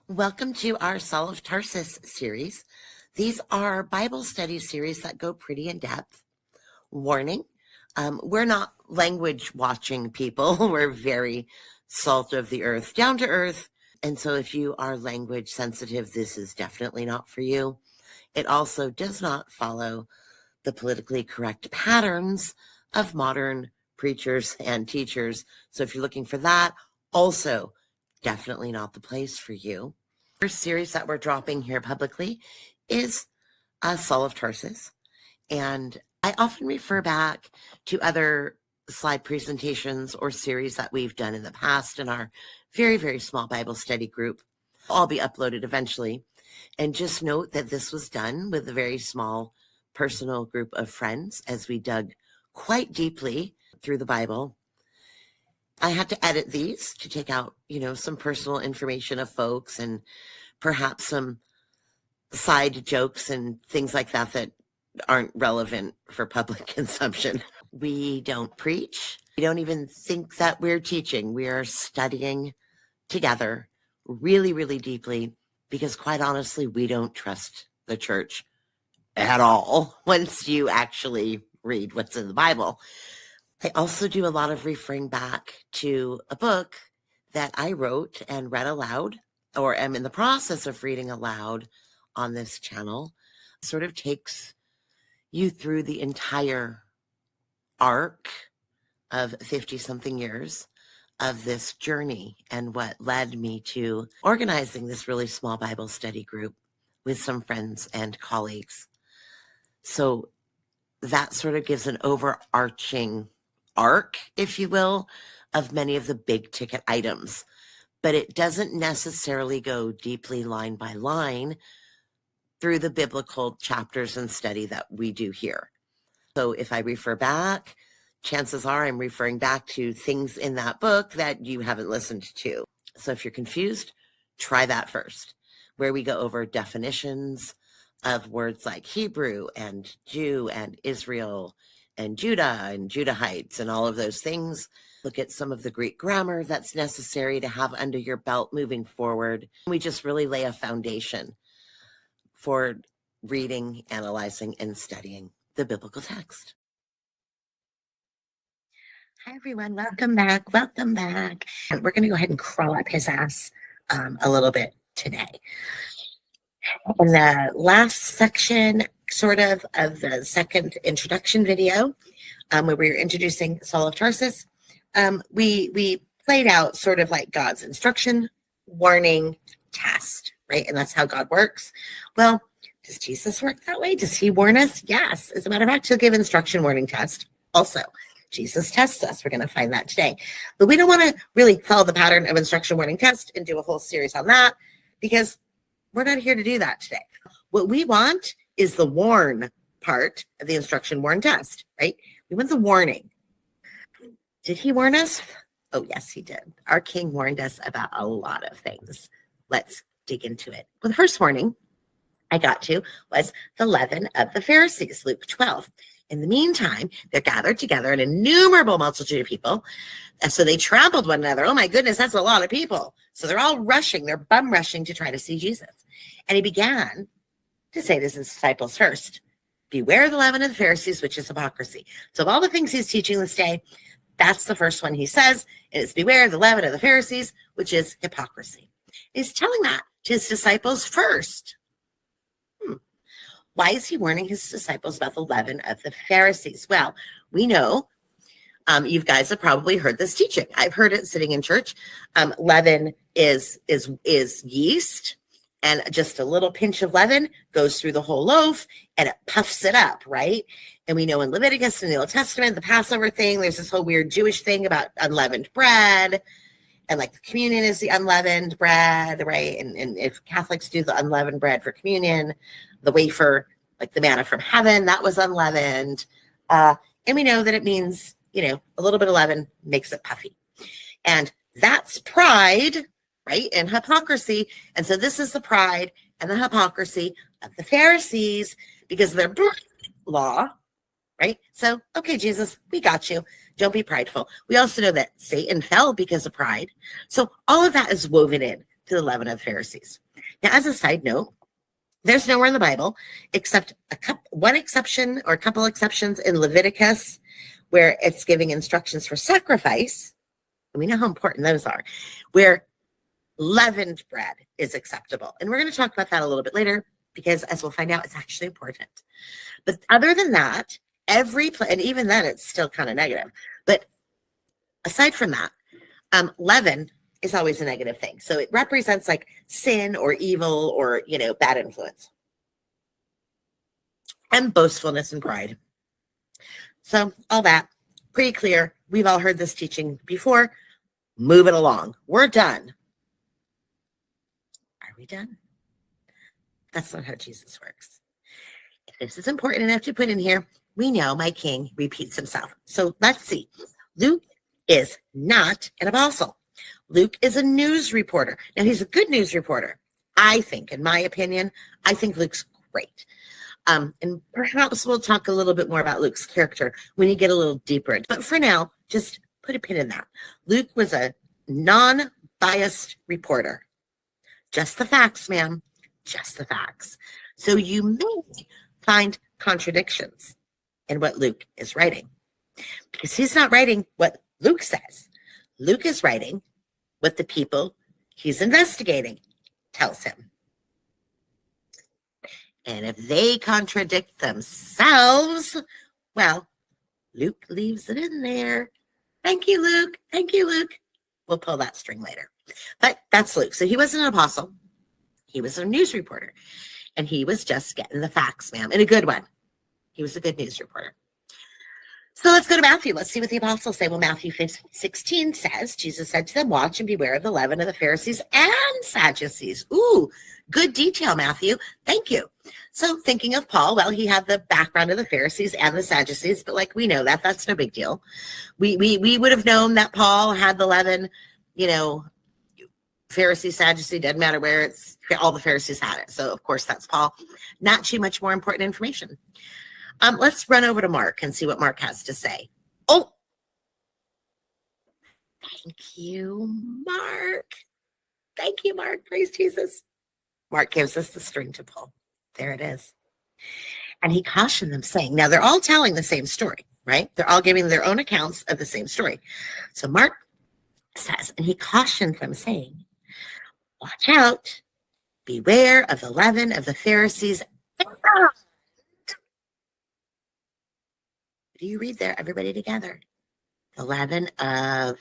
Welcome to our Saul of Tarsus series. These are Bible study series that go pretty in depth. Warning, we're not language watching people. We're very salt of the earth, down to earth. And so if you are language sensitive, this is definitely not for you. It also does not follow the politically correct patterns of modern preachers and teachers. So if you're looking for that, also definitely not the place for you. The first series that we're dropping here publicly is Saul of Tarsus. And I often refer back to other slide presentations or series that we've done in the past in our very, very small Bible study group. All be uploaded eventually. And just note that this was done with a very small personal group of friends as we dug quite deeply through the Bible. I had to edit these to take out, some personal information of folks and perhaps some side jokes and things like that that aren't relevant for public consumption. We don't preach. We don't even think that we're teaching. We are studying together really, really deeply because quite honestly, we don't trust the church at all once you actually read what's in the Bible. I also do a lot of referring back to a book that I wrote and read aloud, or am in the process of reading aloud on this channel. It sort of takes you through the entire arc of 50-something years of this journey and what led me to organizing this really small Bible study group with some friends and colleagues. So that sort of gives an overarching arc, if you will, of many of the big ticket items, but it doesn't necessarily go deeply line by line through the biblical chapters and study that we do here. So if I refer back, chances are I'm referring back to things in that book that you haven't listened to. So if you're confused, try that first, where we go over definitions of words like Hebrew and Jew and Israel and Judah and Judahites and all of those things. Look at some of the Greek grammar that's necessary to have under your belt moving forward. We just really lay a foundation for reading, analyzing, and studying the biblical text. Hi, everyone. Welcome back. Welcome back. And we're going to go ahead and crawl up his ass a little bit today. In the last section, sort of the second introduction video, where we were introducing Saul of Tarsus, we played out sort of like God's instruction, warning, test, right? And that's how God works. Well, does Jesus work that way? Does he warn us? Yes. As a matter of fact, he'll give instruction, warning, test. Also, Jesus tests us. We're going to find that today. But we don't want to really follow the pattern of instruction, warning, test and do a whole series on that because we're not here to do that today. What we want is the warn part of the instruction, warn, test, right? We want the warning. Did he warn us? Oh, yes, he did. Our king warned us about a lot of things. Let's dig into it. Well, the first warning I got to was the leaven of the Pharisees, Luke 12. In the meantime, they're gathered together an innumerable multitude of people. And so they trampled one another. Oh my goodness, that's a lot of people. So they're all rushing, they're bum rushing to try to see Jesus. And he began to say to his disciples first, beware the leaven of the Pharisees, which is hypocrisy. So of all the things he's teaching this day, that's the first one he says. And it's beware the leaven of the Pharisees, which is hypocrisy. He's telling that to his disciples first. Why is he warning his disciples about the leaven of the Pharisees? Well, we know you guys have probably heard this teaching. I've heard it sitting in church. Leaven is yeast, and just a little pinch of leaven goes through the whole loaf and it puffs it up, right? And we know in Leviticus in the Old Testament, the Passover thing, there's this whole weird Jewish thing about unleavened bread. And like the communion is the unleavened bread, right? And if Catholics do the unleavened bread for communion, the wafer, like the manna from heaven, that was unleavened. And we know that it means, a little bit of leaven makes it puffy. And that's pride, right? And hypocrisy. And so this is the pride and the hypocrisy of the Pharisees because of their law, right? So, okay, Jesus, we got you. Don't be prideful. We also know that Satan fell because of pride. So all of that is woven in to the leaven of the Pharisees. Now, as a side note, there's nowhere in the Bible except one exception or a couple exceptions in Leviticus where it's giving instructions for sacrifice. And we know how important those are, where leavened bread is acceptable. And we're going to talk about that a little bit later because, as we'll find out, it's actually important. But other than that, and even then, it's still kind of negative. But aside from that, leaven is always a negative thing. So it represents like sin or evil or, bad influence. And boastfulness and pride. So all that, pretty clear. We've all heard this teaching before. Move it along. We're done. Are we done? That's not how Jesus works. If this is important enough to put in here, we know my king repeats himself. So let's see. Luke is not an apostle. Luke is a news reporter. Now, he's a good news reporter. I think, in my opinion, I think Luke's great. And perhaps we'll talk a little bit more about Luke's character when you get a little deeper. But for now, just put a pin in that. Luke was a non-biased reporter. Just the facts, ma'am. Just the facts. So you may find contradictions in what Luke is writing. Because he's not writing what Luke says. Luke is writing what the people he's investigating tells him. And if they contradict themselves, well, Luke leaves it in there. Thank you, Luke. Thank you, Luke. We'll pull that string later. But that's Luke. So he wasn't an apostle. He was a news reporter. And he was just getting the facts, ma'am. And a good one. He was a good news reporter. So let's go to Matthew. Let's see what the apostles say. Well, Matthew 16 says, Jesus said to them, watch and beware of the leaven of the Pharisees and Sadducees. Ooh, good detail, Matthew. Thank you. So thinking of Paul, well, he had the background of the Pharisees and the Sadducees, but like we know that's no big deal. We would have known that Paul had the leaven, Pharisee, Sadducee, doesn't matter where it's, all the Pharisees had it. So of course that's Paul. Not too much more important information. Let's run over to Mark and see what Mark has to say. Oh, thank you, Mark. Thank you, Mark. Praise Jesus. Mark gives us the string to pull. There it is. And he cautioned them, saying, now they're all telling the same story, right? They're all giving their own accounts of the same story. So Mark says, and he cautioned them, saying, watch out, beware of the leaven of the Pharisees. Do you read there, everybody together? The leaven of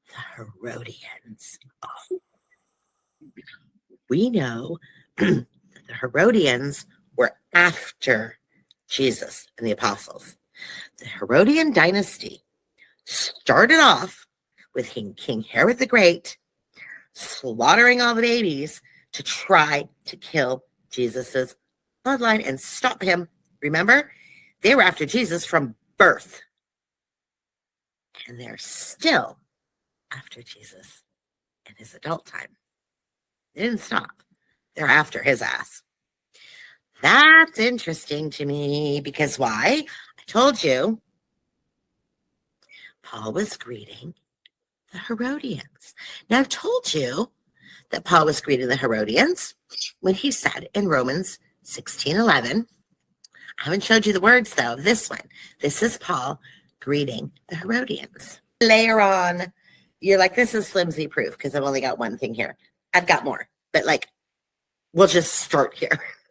the Herodians. Oh. We know that the Herodians were after Jesus and the apostles. The Herodian dynasty started off with King Herod the Great slaughtering all the babies to try to kill Jesus's bloodline and stop him. Remember? They were after Jesus from birth. And they're still after Jesus in his adult time. They didn't stop. They're after his ass. That's interesting to me because why? I told you Paul was greeting the Herodians. Now, I've told you that Paul was greeting the Herodians when he said in Romans 16:11, I haven't showed you the words, though, of this one. This is Paul greeting the Herodians. Later on, you're like, this is flimsy proof because I've only got one thing here. I've got more, but we'll just start here.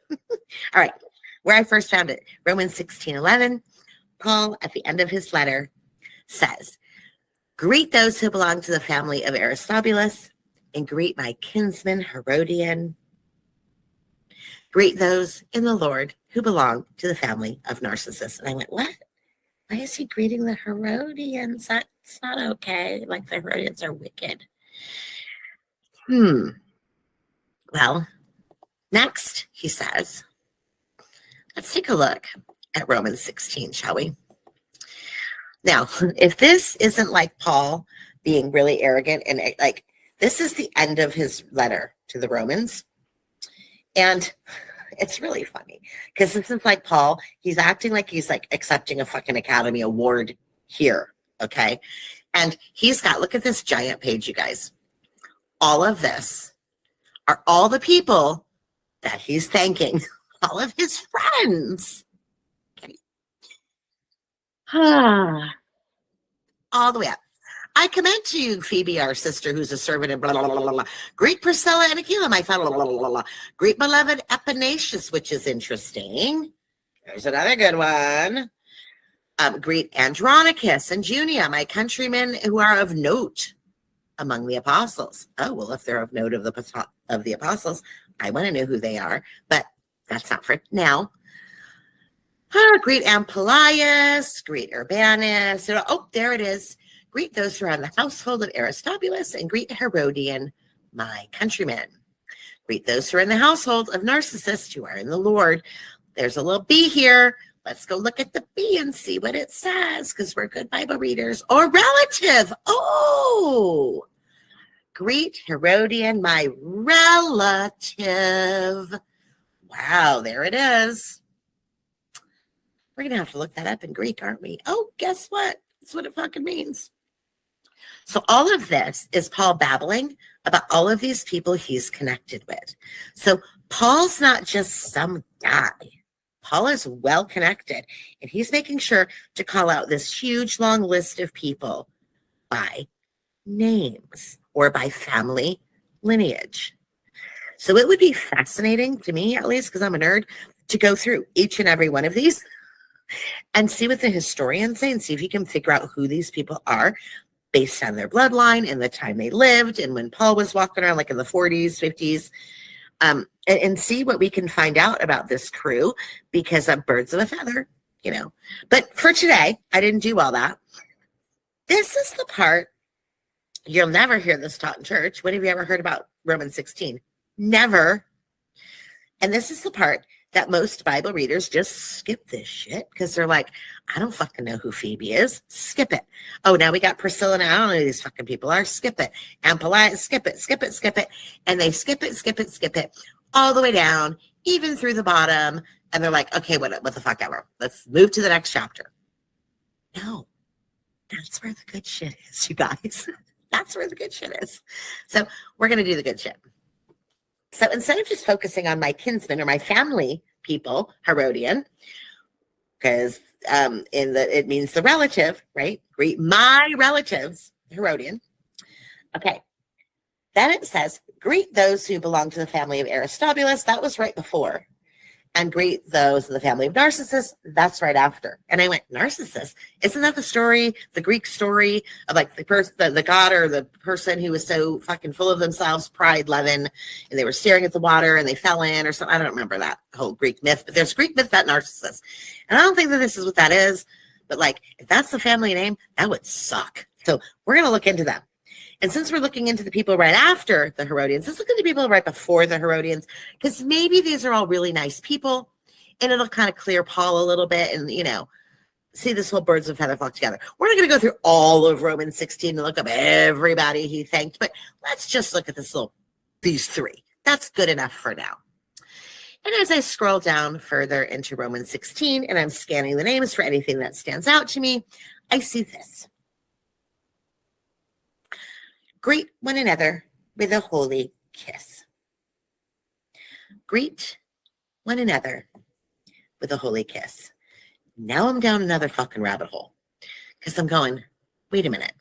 All right, where I first found it, Romans 16:11, Paul, at the end of his letter, says, greet those who belong to the family of Aristobulus and greet my kinsman Herodian. Greet those in the Lord who belong to the family of Narcissus. And I went, what? Why is he greeting the Herodians? That's not okay. Like the Herodians are wicked. Well, next, he says, let's take a look at Romans 16, shall we? Now, if this isn't like Paul being really arrogant and this is the end of his letter to the Romans. And it's really funny because this is like Paul. He's acting like he's accepting a fucking Academy Award here. Okay. And he's got, look at this giant page, you guys. All of this are all the people that he's thanking, all of his friends. Okay. All the way up. I commend to you, Phoebe, our sister, who's a servant, and blah, blah, blah, blah, blah. Greet Priscilla and Aquila, my fellow, blah, blah, blah, blah. Greet beloved Epaphras, which is interesting. There's another good one. Greet Andronicus and Junia, my countrymen who are of note among the apostles. Oh, well, if they're of note of the apostles, I want to know who they are, but that's not for now. Greet Amplias, greet Urbanus. Oh, there it is. Greet those who are in the household of Aristobulus, and greet Herodian, my countrymen. Greet those who are in the household of Narcissus, who are in the Lord. There's a little B here. Let's go look at the B and see what it says, because we're good Bible readers. Or relative. Oh, greet Herodian, my relative. Wow, there it is. We're going to have to look that up in Greek, aren't we? Oh, guess what? That's what it fucking means. So all of this is Paul babbling about all of these people he's connected with. So Paul's not just some guy. Paul is well connected, and he's making sure to call out this huge long list of people by names or by family lineage. So it would be fascinating to me, at least because I'm a nerd, to go through each and every one of these and see what the historians say and see if you can figure out who these people are based on their bloodline and the time they lived and when Paul was walking around, like in the 40s, 50s, and see what we can find out about this crew, because I'm birds of a feather, you know. But for today, I didn't do all that. This is the part, you'll never hear this taught in church. When have you ever heard about Romans 16? Never. And this is the part that most Bible readers just skip this shit because they're like, I don't fucking know who Phoebe is. Skip it. Oh, now we got Priscilla, and I don't know who these fucking people are. Skip it. And Polite, skip it, skip it, skip it. And they skip it, skip it, skip it, all the way down, even through the bottom. And they're like, okay, what the fuck ever. Let's move to the next chapter. No, that's where the good shit is, you guys. That's where the good shit is. So we're going to do the good shit. So instead of just focusing on my kinsmen or my family people, Herodian, because it means the relative, right? Greet my relatives, Herodian. Okay. Then it says, greet those who belong to the family of Aristobulus. That was right before. And greet those in the family of Narcissus. That's right after. And I went, Narcissus? Isn't that the story, the Greek story of like the god or the person who was so fucking full of themselves, pride, leaven, and they were staring at the water and they fell in or something? I don't remember that whole Greek myth, but there's a Greek myth about Narcissus. And I don't think that this is what that is, but like, if that's the family name, that would suck. So we're going to look into that. And since we're looking into the people right after the Herodians, let's look at the people right before the Herodians, because maybe these are all really nice people, and it'll kind of clear Paul a little bit and, you know, see this whole birds of feather flock together. We're not going to go through all of Romans 16 and look up everybody he thanked, but let's just look at these three. That's good enough for now. And as I scroll down further into Romans 16, and I'm scanning the names for anything that stands out to me, I see this. Greet one another with a holy kiss. Greet one another with a holy kiss. Now I'm down another fucking rabbit hole because I'm going, wait a minute.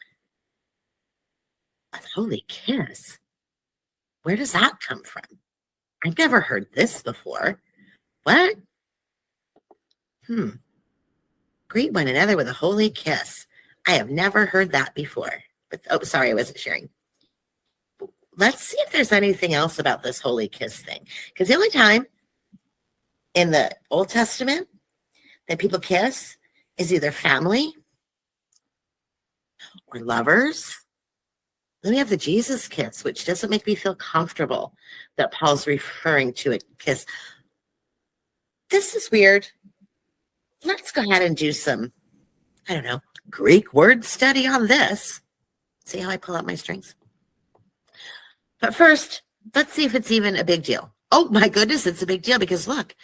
A holy kiss? Where does that come from? I've never heard this before. What? Greet one another with a holy kiss. I have never heard that before. But, oh, sorry, I wasn't sharing. Let's see if there's anything else about this holy kiss thing. Because the only time in the Old Testament that people kiss is either family or lovers. Then we have the Jesus kiss, which doesn't make me feel comfortable that Paul's referring to a kiss. This is weird. Let's go ahead and do some, I don't know, Greek word study on this. See how I pull out my strings? But first, let's see if it's even a big deal. Oh my goodness, it's a big deal because look,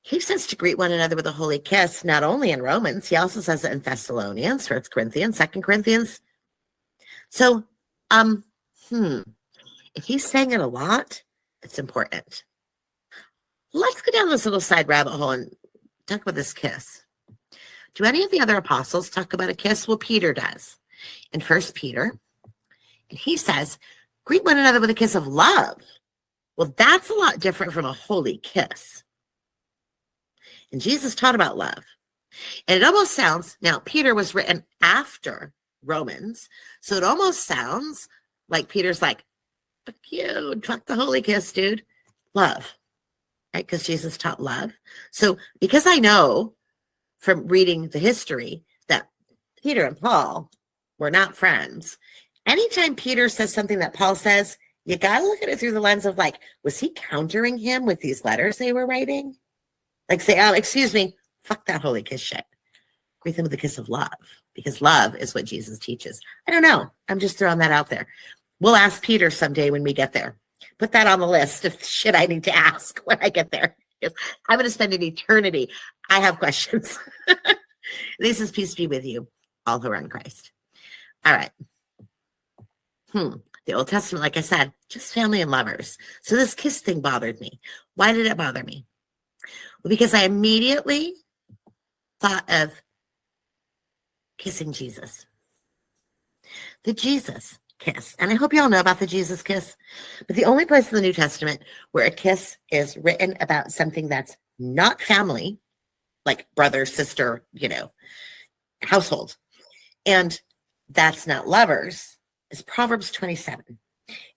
he says to greet one another with a holy kiss, not only in Romans, he also says it in Thessalonians, 1 Corinthians, 2 Corinthians. So Um, hmm. If he's saying it a lot, it's important. Let's go down this little side rabbit hole and talk about this kiss. Do any of the other apostles talk about a kiss? Well, Peter does. In 1 Peter, and he says, greet one another with a kiss of love. Well, that's a lot different from a holy kiss. And Jesus taught about love. And it almost sounds, now Peter was written after Romans, so it almost sounds like Peter's like, fuck you, fuck the holy kiss, dude. Love, right? Because Jesus taught love. So because I know from reading the history that Peter and Paul were not friends, anytime Peter says something that Paul says, you got to look at it through the lens of like, was he countering him with these letters they were writing? Like say, oh, excuse me, fuck that holy kiss shit. Greet them with a kiss of love, because love is what Jesus teaches. I don't know. I'm just throwing that out there. We'll ask Peter someday when we get there. Put that on the list of shit I need to ask when I get there. I'm going to spend an eternity. I have questions. This is peace be with you, all who are in Christ. All right. The Old Testament, like I said, just family and lovers. So this kiss thing bothered me. Why did it bother me? Well, because I immediately thought of kissing Jesus. The Jesus kiss. And I hope you all know about the Jesus kiss. But the only place in the New Testament where a kiss is written about something that's not family, like brother, sister, household, and that's not lovers, is Proverbs 27. And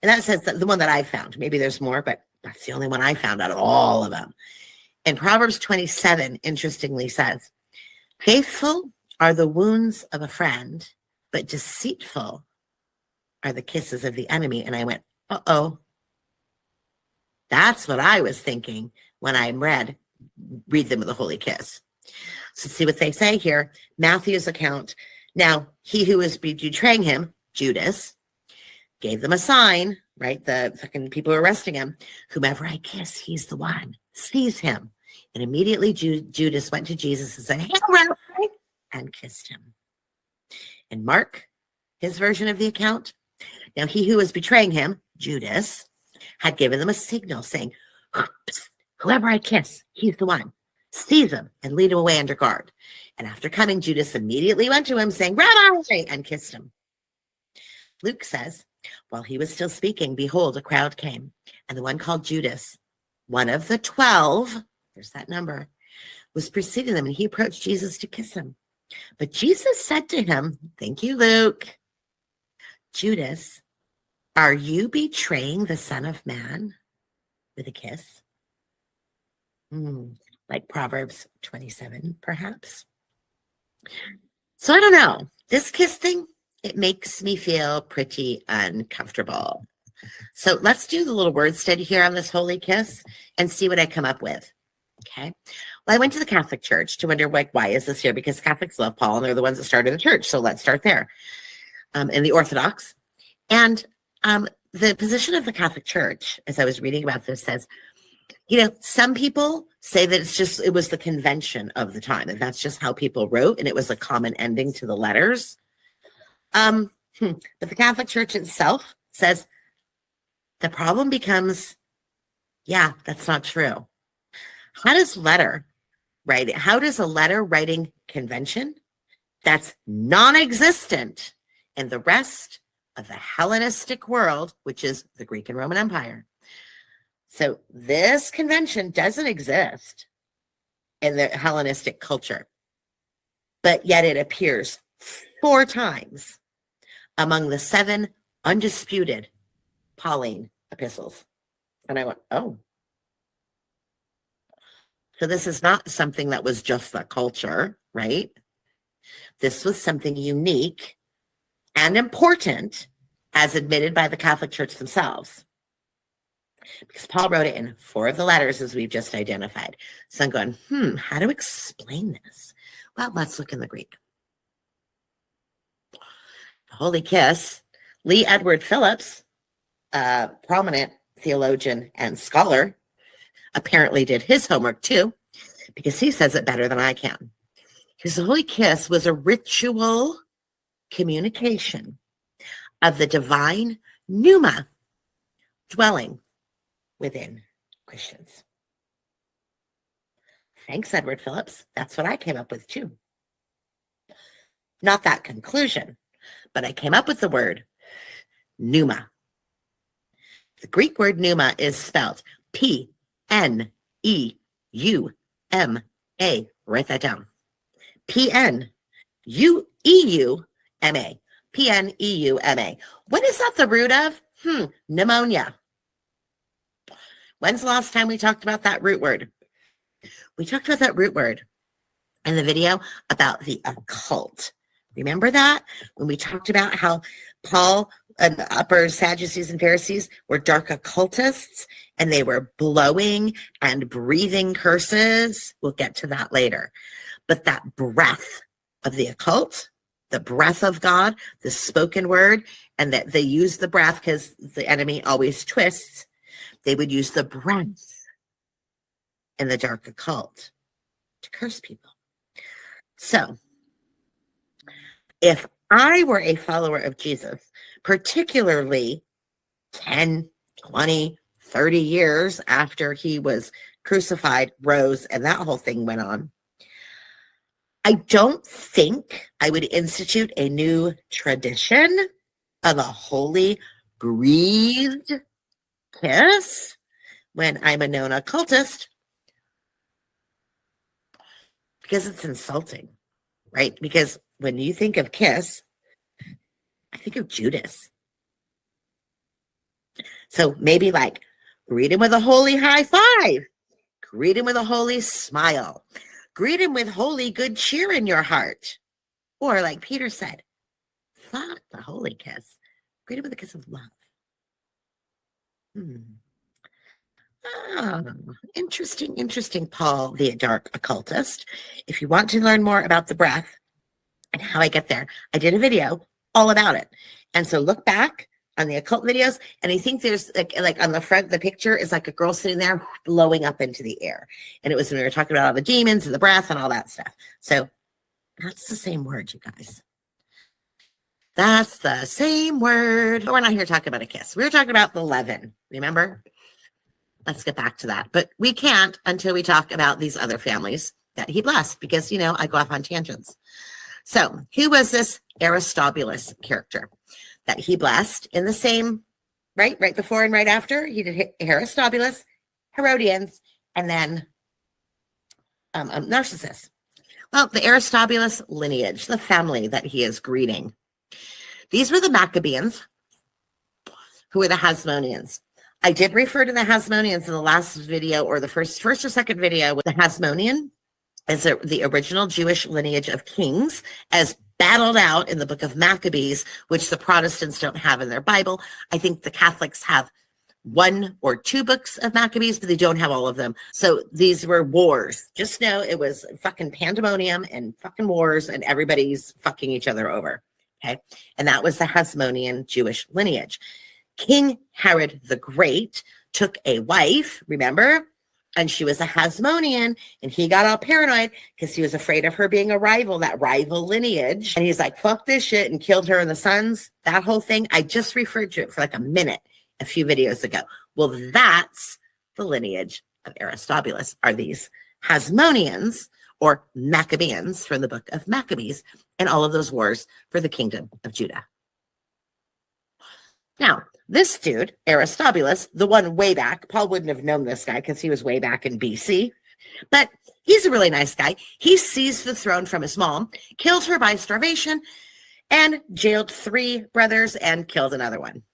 that says that the one that I found, maybe there's more, but that's the only one I found out of all of them. And Proverbs 27, interestingly, says, faithful are the wounds of a friend, but deceitful are the kisses of the enemy. And I went, uh-oh. That's what I was thinking when I read them with a holy kiss. So see what they say here. Matthew's account. Now, he who was betraying him, Judas, gave them a sign, right? The fucking people who are arresting him. Whomever I kiss, he's the one. Seize him. And immediately Judas went to Jesus and said, hey, Rabbi, and kissed him. And Mark, his version of the account. Now, he who was betraying him, Judas, had given them a signal saying, whoever I kiss, he's the one. Seize him and lead him away under guard. And after coming, Judas immediately went to him saying, Rabbi, and kissed him. Luke says, while he was still speaking, behold, a crowd came, and the one called Judas, one of the 12, there's that number, was preceding them, and he approached Jesus to kiss him. But Jesus said to him, thank you, Luke, Judas, are you betraying the Son of Man with a kiss? Like Proverbs 27, perhaps. So I don't know. This kiss thing, it makes me feel pretty uncomfortable. So let's do the little word study here on this holy kiss and see what I come up with. Okay. Well, I went to the Catholic Church to wonder, why is this here? Because Catholics love Paul and they're the ones that started the church. So let's start there. And the Orthodox. And the position of the Catholic Church, as I was reading about this, says, some people say that it was the convention of the time, and that's just how people wrote, and it was a common ending to the letters. But the Catholic Church itself says the problem becomes, that's not true. How does a letter writing convention that's non-existent in the rest of the Hellenistic world, which is the Greek and Roman Empire? So this convention doesn't exist in the Hellenistic culture, but yet it appears 4 times among the 7 undisputed Pauline epistles. And I went, oh. So this is not something that was just the culture, right? This was something unique and important as admitted by the Catholic Church themselves. Because Paul wrote it in 4 of the letters, as we've just identified. So I'm going, how to explain this? Well, let's look in the Greek. The holy kiss. Lee Edward Phillips, a prominent theologian and scholar, apparently did his homework too, because he says it better than I can. Because the holy kiss was a ritual communication of the divine pneuma dwelling within Christians. Thanks, Edward Phillips. That's what I came up with too. Not that conclusion, but I came up with the word pneuma. The Greek word pneuma is spelled P-N-E-U-M-A. Write that down. P-N-U-E-U-M-A. P-N-E-U-M-A. What is that the root of? Pneumonia. When's the last time we talked about that root word? We talked about that root word in the video about the occult. Remember that? When we talked about how Paul and the upper Sadducees and Pharisees were dark occultists and they were blowing and breathing curses. We'll get to that later. But that breath of the occult, the breath of God, the spoken word, and that they use the breath because the enemy always twists. They would use the breath in the dark occult to curse people. So, if I were a follower of Jesus, particularly 10, 20, 30 years after he was crucified, rose, and that whole thing went on, I don't think I would institute a new tradition of a holy breathed kiss when I'm a known occultist, because it's insulting, right? Because when you think of kiss, I think of Judas. So maybe like greet him with a holy high five, greet him with a holy smile, greet him with holy good cheer in your heart. Or like Peter said, fuck the holy kiss, greet him with a kiss of love. Interesting, Paul, the dark occultist. If you want to learn more about the breath and how I get there, I did a video all about it. And so look back on the occult videos, and I think there's like on the front, the picture is like a girl sitting there blowing up into the air. And it was when we were talking about all the demons and the breath and all that stuff. So that's the same word, you guys. That's the same word. But we're not here talking about a kiss. We were talking about the leaven, remember? Let's get back to that. But we can't until we talk about these other families that he blessed, because, you know, I go off on tangents. So who was this Aristobulus character that he blessed in the same, right before and right after? He did Aristobulus, Herodians, and then Narcissus. Well, the Aristobulus lineage, the family that he is greeting. These were the Maccabeans, who were the Hasmoneans. I did refer to the Hasmoneans in the last video, or the first or second video, with the Hasmonean as the original Jewish lineage of kings, as battled out in the book of Maccabees, which the Protestants don't have in their Bible. I think the Catholics have 1 or 2 books of Maccabees, but they don't have all of them. So these were wars. Just know it was fucking pandemonium and fucking wars, and everybody's fucking each other over. Okay. And that was the Hasmonean Jewish lineage. King Herod the Great took a wife, remember? And she was a Hasmonean, and he got all paranoid because he was afraid of her being a rival, that rival lineage. And he's like, fuck this shit, and killed her and the sons. That whole thing, I just referred to it for like a minute a few videos ago. Well, that's the lineage of Aristobulus, are these Hasmoneans or Maccabeans from the book of Maccabees and all of those wars for the kingdom of Judah. Now, this dude, Aristobulus, the one way back, Paul wouldn't have known this guy because he was way back in BC, but he's a really nice guy. He seized the throne from his mom, killed her by starvation, and jailed 3 brothers and killed another one.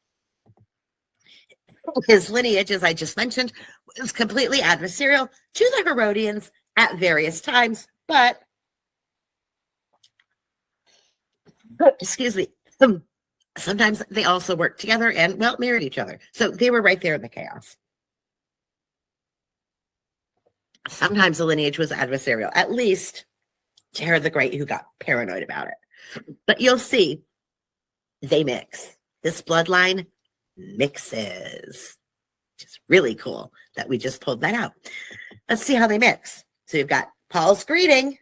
His lineage, as I just mentioned, was completely adversarial to the Herodians at various times, but, excuse me, sometimes they also worked together and, well, married each other. So they were right there in the chaos. Sometimes the lineage was adversarial, at least to Herod the Great, who got paranoid about it. But you'll see they mix. This bloodline mixes, which is really cool that we just pulled that out. Let's see how they mix. So you've got Paul's greeting,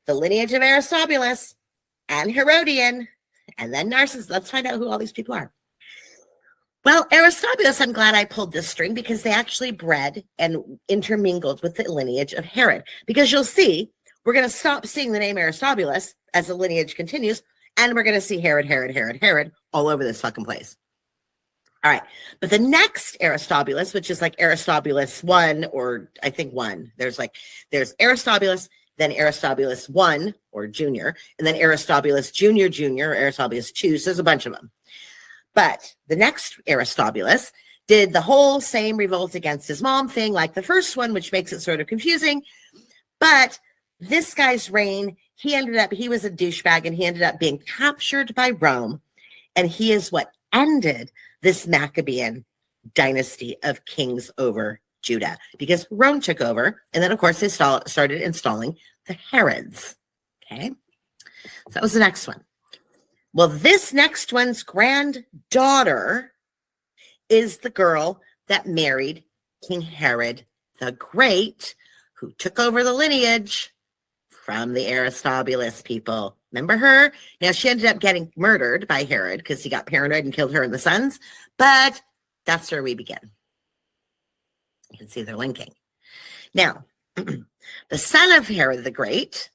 the lineage of Aristobulus and Herodian, and then Narcissus. Let's find out who all these people are. Well, Aristobulus, I'm glad I pulled this string because they actually bred and intermingled with the lineage of Herod. Because you'll see, we're going to stop seeing the name Aristobulus as the lineage continues, and we're going to see Herod all over this fucking place. All right. But the next Aristobulus, which is like Aristobulus 1, or I think 1, there's Aristobulus, then Aristobulus 1 or Junior, and then Aristobulus Junior, or Aristobulus 2. So there's a bunch of them. But the next Aristobulus did the whole same revolt against his mom thing like the first one, which makes it sort of confusing. But this guy's reign, he was a douchebag, and he ended up being captured by Rome. And he is what ended this Maccabean dynasty of kings over Judah, because Rome took over. And then, of course, they started installing the Herods. Okay. So that was the next one. Well, this next one's granddaughter is the girl that married King Herod the Great, who took over the lineage from the Aristobulus people. Remember her? Now, she ended up getting murdered by Herod because he got paranoid and killed her and the sons. But that's where we begin. You can see they're linking. Now, the son of Herod the Great,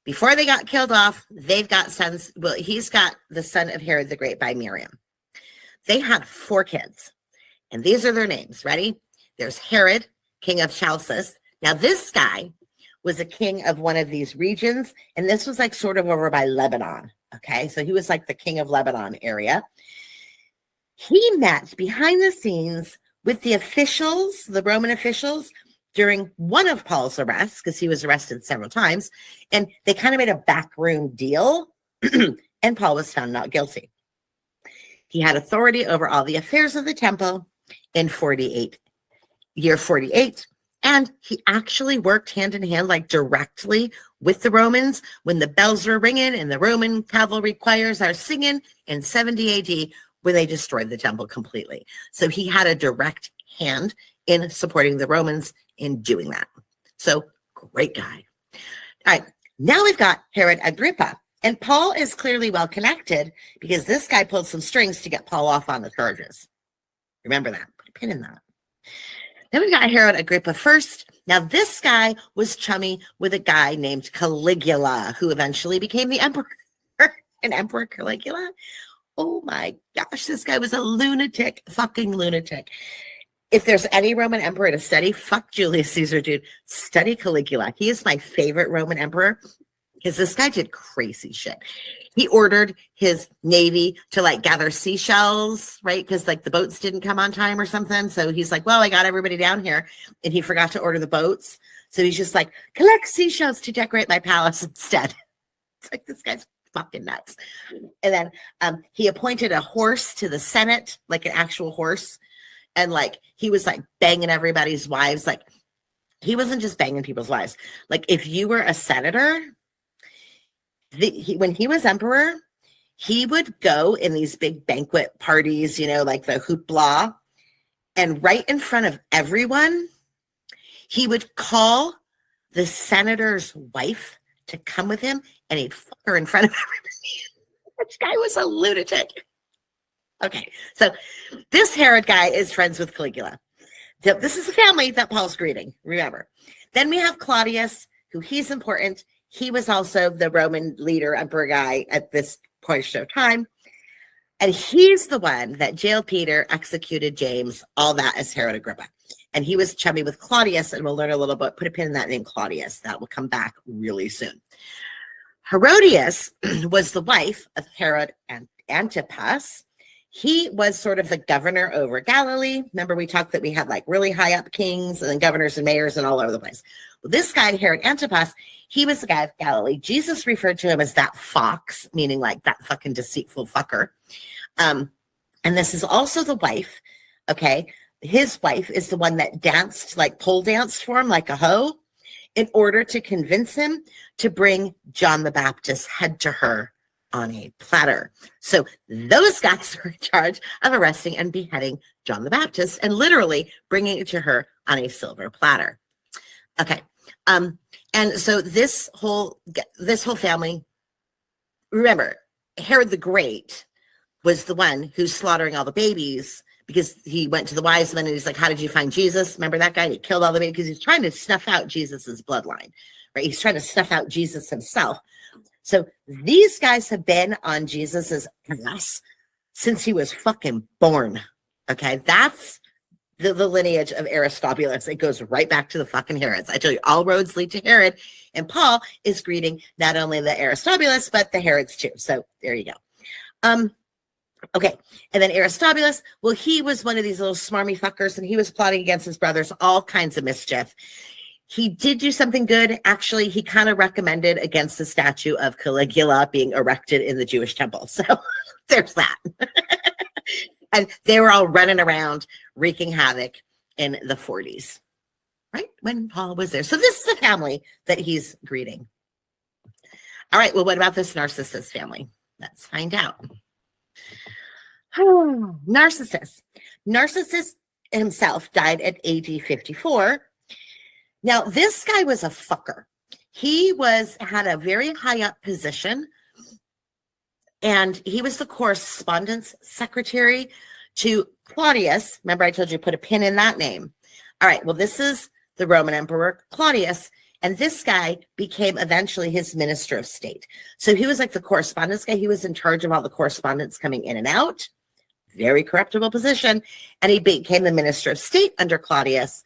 before they got killed off, they've got sons. Well, he's got the son of Herod the Great by Miriam. They had 4 kids, and these are their names. Ready? There's Herod, king of Chalcis. Now, this guy was a king of one of these regions, and this was like sort of over by Lebanon. Okay, so he was like the king of Lebanon area. He met behind the scenes with the officials, the Roman officials, during one of Paul's arrests, because he was arrested several times, and they kind of made a backroom deal, and Paul was found not guilty. He had authority over all the affairs of the temple in year 48, and he actually worked hand in hand, like directly with the Romans when the bells were ringing and the Roman cavalry choirs are singing in 70 AD when they destroyed the temple completely. So he had a direct hand in supporting the Romans in doing that. So great guy. All right, now we've got Herod Agrippa, and Paul is clearly well connected because this guy pulled some strings to get Paul off on the charges. Remember that. Put a pin in that. Then we've got Herod Agrippa first. Now this guy was chummy with a guy named Caligula, who eventually became the emperor. An Emperor Caligula. Oh my gosh, this guy was a lunatic, fucking lunatic. If there's any Roman emperor to study, fuck Julius Caesar, dude. Study Caligula. He is my favorite Roman emperor because this guy did crazy shit. He ordered his navy to like gather seashells, right? Because like the boats didn't come on time or something. So he's like, well, I got everybody down here, and he forgot to order the boats. So he's just like, collect seashells to decorate my palace instead. It's like, this guy's fucking nuts. And then he appointed a horse to the Senate, like an actual horse. And like, he was like banging everybody's wives. Like, he wasn't just banging people's wives. Like, if you were a senator, when he was emperor, he would go in these big banquet parties, you know, like the hoopla. And right in front of everyone, he would call the senator's wife to come with him, and he'd fuck her in front of everybody. This guy was a lunatic. Okay, so this Herod guy is friends with Caligula. This is the family that Paul's greeting, remember. Then we have Claudius, who he's important. He was also the Roman leader, emperor guy at this point of time. And he's the one that jailed Peter, executed James, all that as Herod Agrippa. And he was chummy with Claudius, and we'll learn a little bit, put a pin in that name, Claudius. That will come back really soon. Herodias was the wife of Herod Antipas. He was sort of the governor over Galilee. Remember, we talked that we had like really high up kings and then governors and mayors and all over the place. Well, this guy, Herod Antipas, he was the guy of Galilee. Jesus referred to him as that fox, meaning like that fucking deceitful fucker. And this is also the wife, okay? His wife is the one that danced, like pole danced for him like a hoe in order to convince him to bring John the Baptist's head to her on a platter. So those guys are in charge of arresting and beheading John the Baptist and literally bringing it to her on a silver platter. Okay. And so this whole family, remember, Herod the Great was the one who's slaughtering all the babies because he went to the wise men and he's like, how did you find Jesus? Remember that guy? And he killed all the babies because he's trying to snuff out Jesus's bloodline, right? He's trying to snuff out Jesus himself. So these guys have been on Jesus's ass since he was fucking born. Okay, that's the lineage of Aristobulus. It goes right back to the fucking Herods. I tell you, all roads lead to Herod, and Paul is greeting not only the Aristobulus but the Herods too. So there you go. Okay, and then Aristobulus, well, he was one of these little smarmy fuckers, and he was plotting against his brothers, all kinds of mischief. He did do something good. Actually, he kind of recommended against the statue of Caligula being erected in the Jewish temple. So there's that. And they were all running around wreaking havoc in the 40s, right? When Paul was there. So this is the family that he's greeting. All right, well, what about this Narcissus family? Let's find out. Narcissus. Narcissus himself died at AD 54. Now, this guy was a fucker. He had a very high up position, and he was the correspondence secretary to Claudius. Remember, I told you put a pin in that name. All right, well, this is the Roman Emperor Claudius, and this guy became eventually his minister of state. So he was like the correspondence guy. He was in charge of all the correspondence coming in and out. Very corruptible position. And he became the minister of state under Claudius,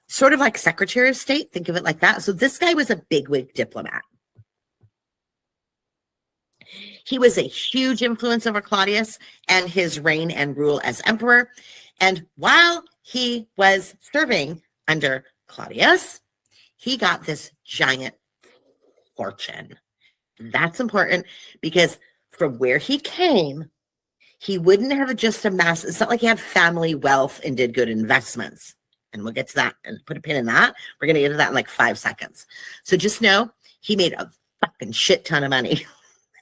sort of like secretary of state. Think of it like that. So this guy was a bigwig diplomat. He was a huge influence over Claudius and his reign and rule as emperor. And while he was serving under Claudius, he got this giant fortune. That's important because from where he came, he wouldn't have just amassed, it's not like he had family wealth and did good investments. And we'll get to that and put a pin in that. We're going to get to that in like 5 seconds. So just know he made a fucking shit ton of money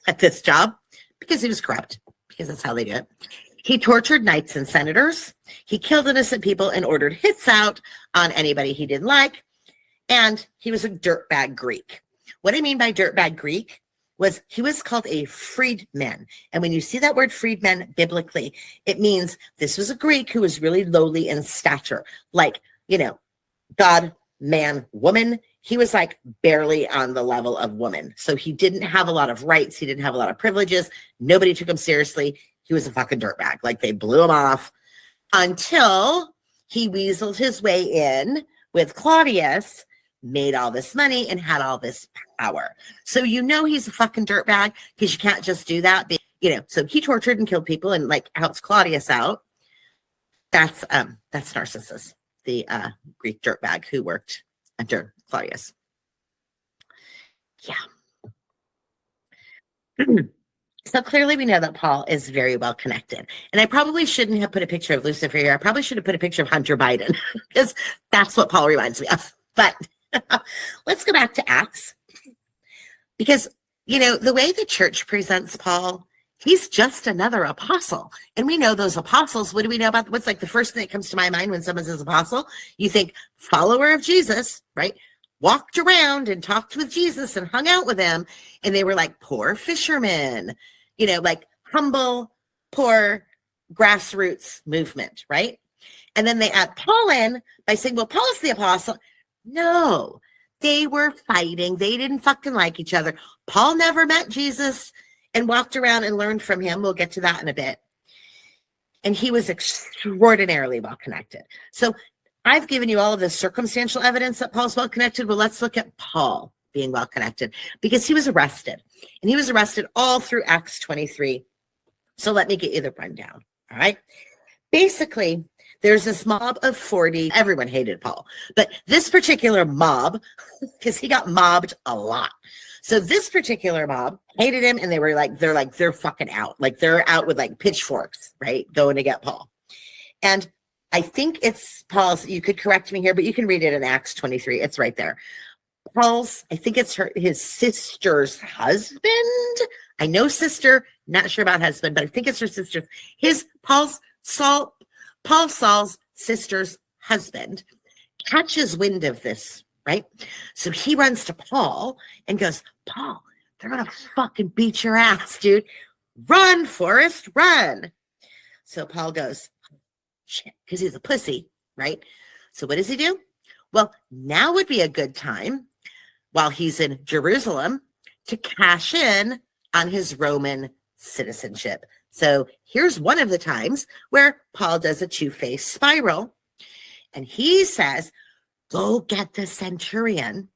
at this job because he was corrupt, because that's how they do it. He tortured knights and senators. He killed innocent people and ordered hits out on anybody he didn't like. And he was a dirtbag Greek. What I mean by dirtbag Greek was he was called a freedman. And when you see that word freedman biblically, it means this was a Greek who was really lowly in stature, like, God, man, woman. He was like barely on the level of woman. So he didn't have a lot of rights. He didn't have a lot of privileges. Nobody took him seriously. He was a fucking dirtbag. Like they blew him off until he weaseled his way in with Claudius, made all this money and had all this power. So he's a fucking dirtbag because you can't just do that. So he tortured and killed people and like helps Claudius out. That's Narcissus, the Greek dirtbag who worked under Claudius. Yeah. So clearly we know that Paul is very well connected. And I probably shouldn't have put a picture of Lucifer here. I probably should have put a picture of Hunter Biden because that's what Paul reminds me of. But let's go back to Acts, because, the way the church presents Paul, he's just another apostle. And we know those apostles. What do we know about? What's like the first thing that comes to my mind when someone says apostle? You think follower of Jesus, right? Walked around and talked with Jesus and hung out with him. And they were like poor fishermen, like humble, poor grassroots movement, right? And then they add Paul in by saying, well, Paul's the apostle. No, they were fighting. They didn't fucking like each other. Paul never met Jesus and walked around and learned from him. We'll get to that in a bit. And he was extraordinarily well connected. So I've given you all of the circumstantial evidence that Paul's well connected. Well, let's look at Paul being well connected, because he was arrested, and he was arrested all through Acts 23. So let me get you the rundown. All right. Basically, there's this mob of 40. Everyone hated Paul, but this particular mob, because he got mobbed a lot. So this particular mob hated him, and they're fucking out. Like they're out with like pitchforks, right? Going to get Paul. And I think it's Paul's, you could correct me here, but you can read it in Acts 23. It's right there. I think it's his sister's husband. I know sister, not sure about husband, but I think it's her sister. Paul Saul's sister's husband catches wind of this, right? So he runs to Paul and goes, Paul, They're going to fucking beat your ass, dude. Run, Forrest, run. So Paul goes, shit, because he's a pussy, right? So what does he do? Well, now would be a good time while he's in Jerusalem to cash in on his Roman citizenship. So here's one of the times where Paul does a two-faced spiral, and he says, go get the centurion.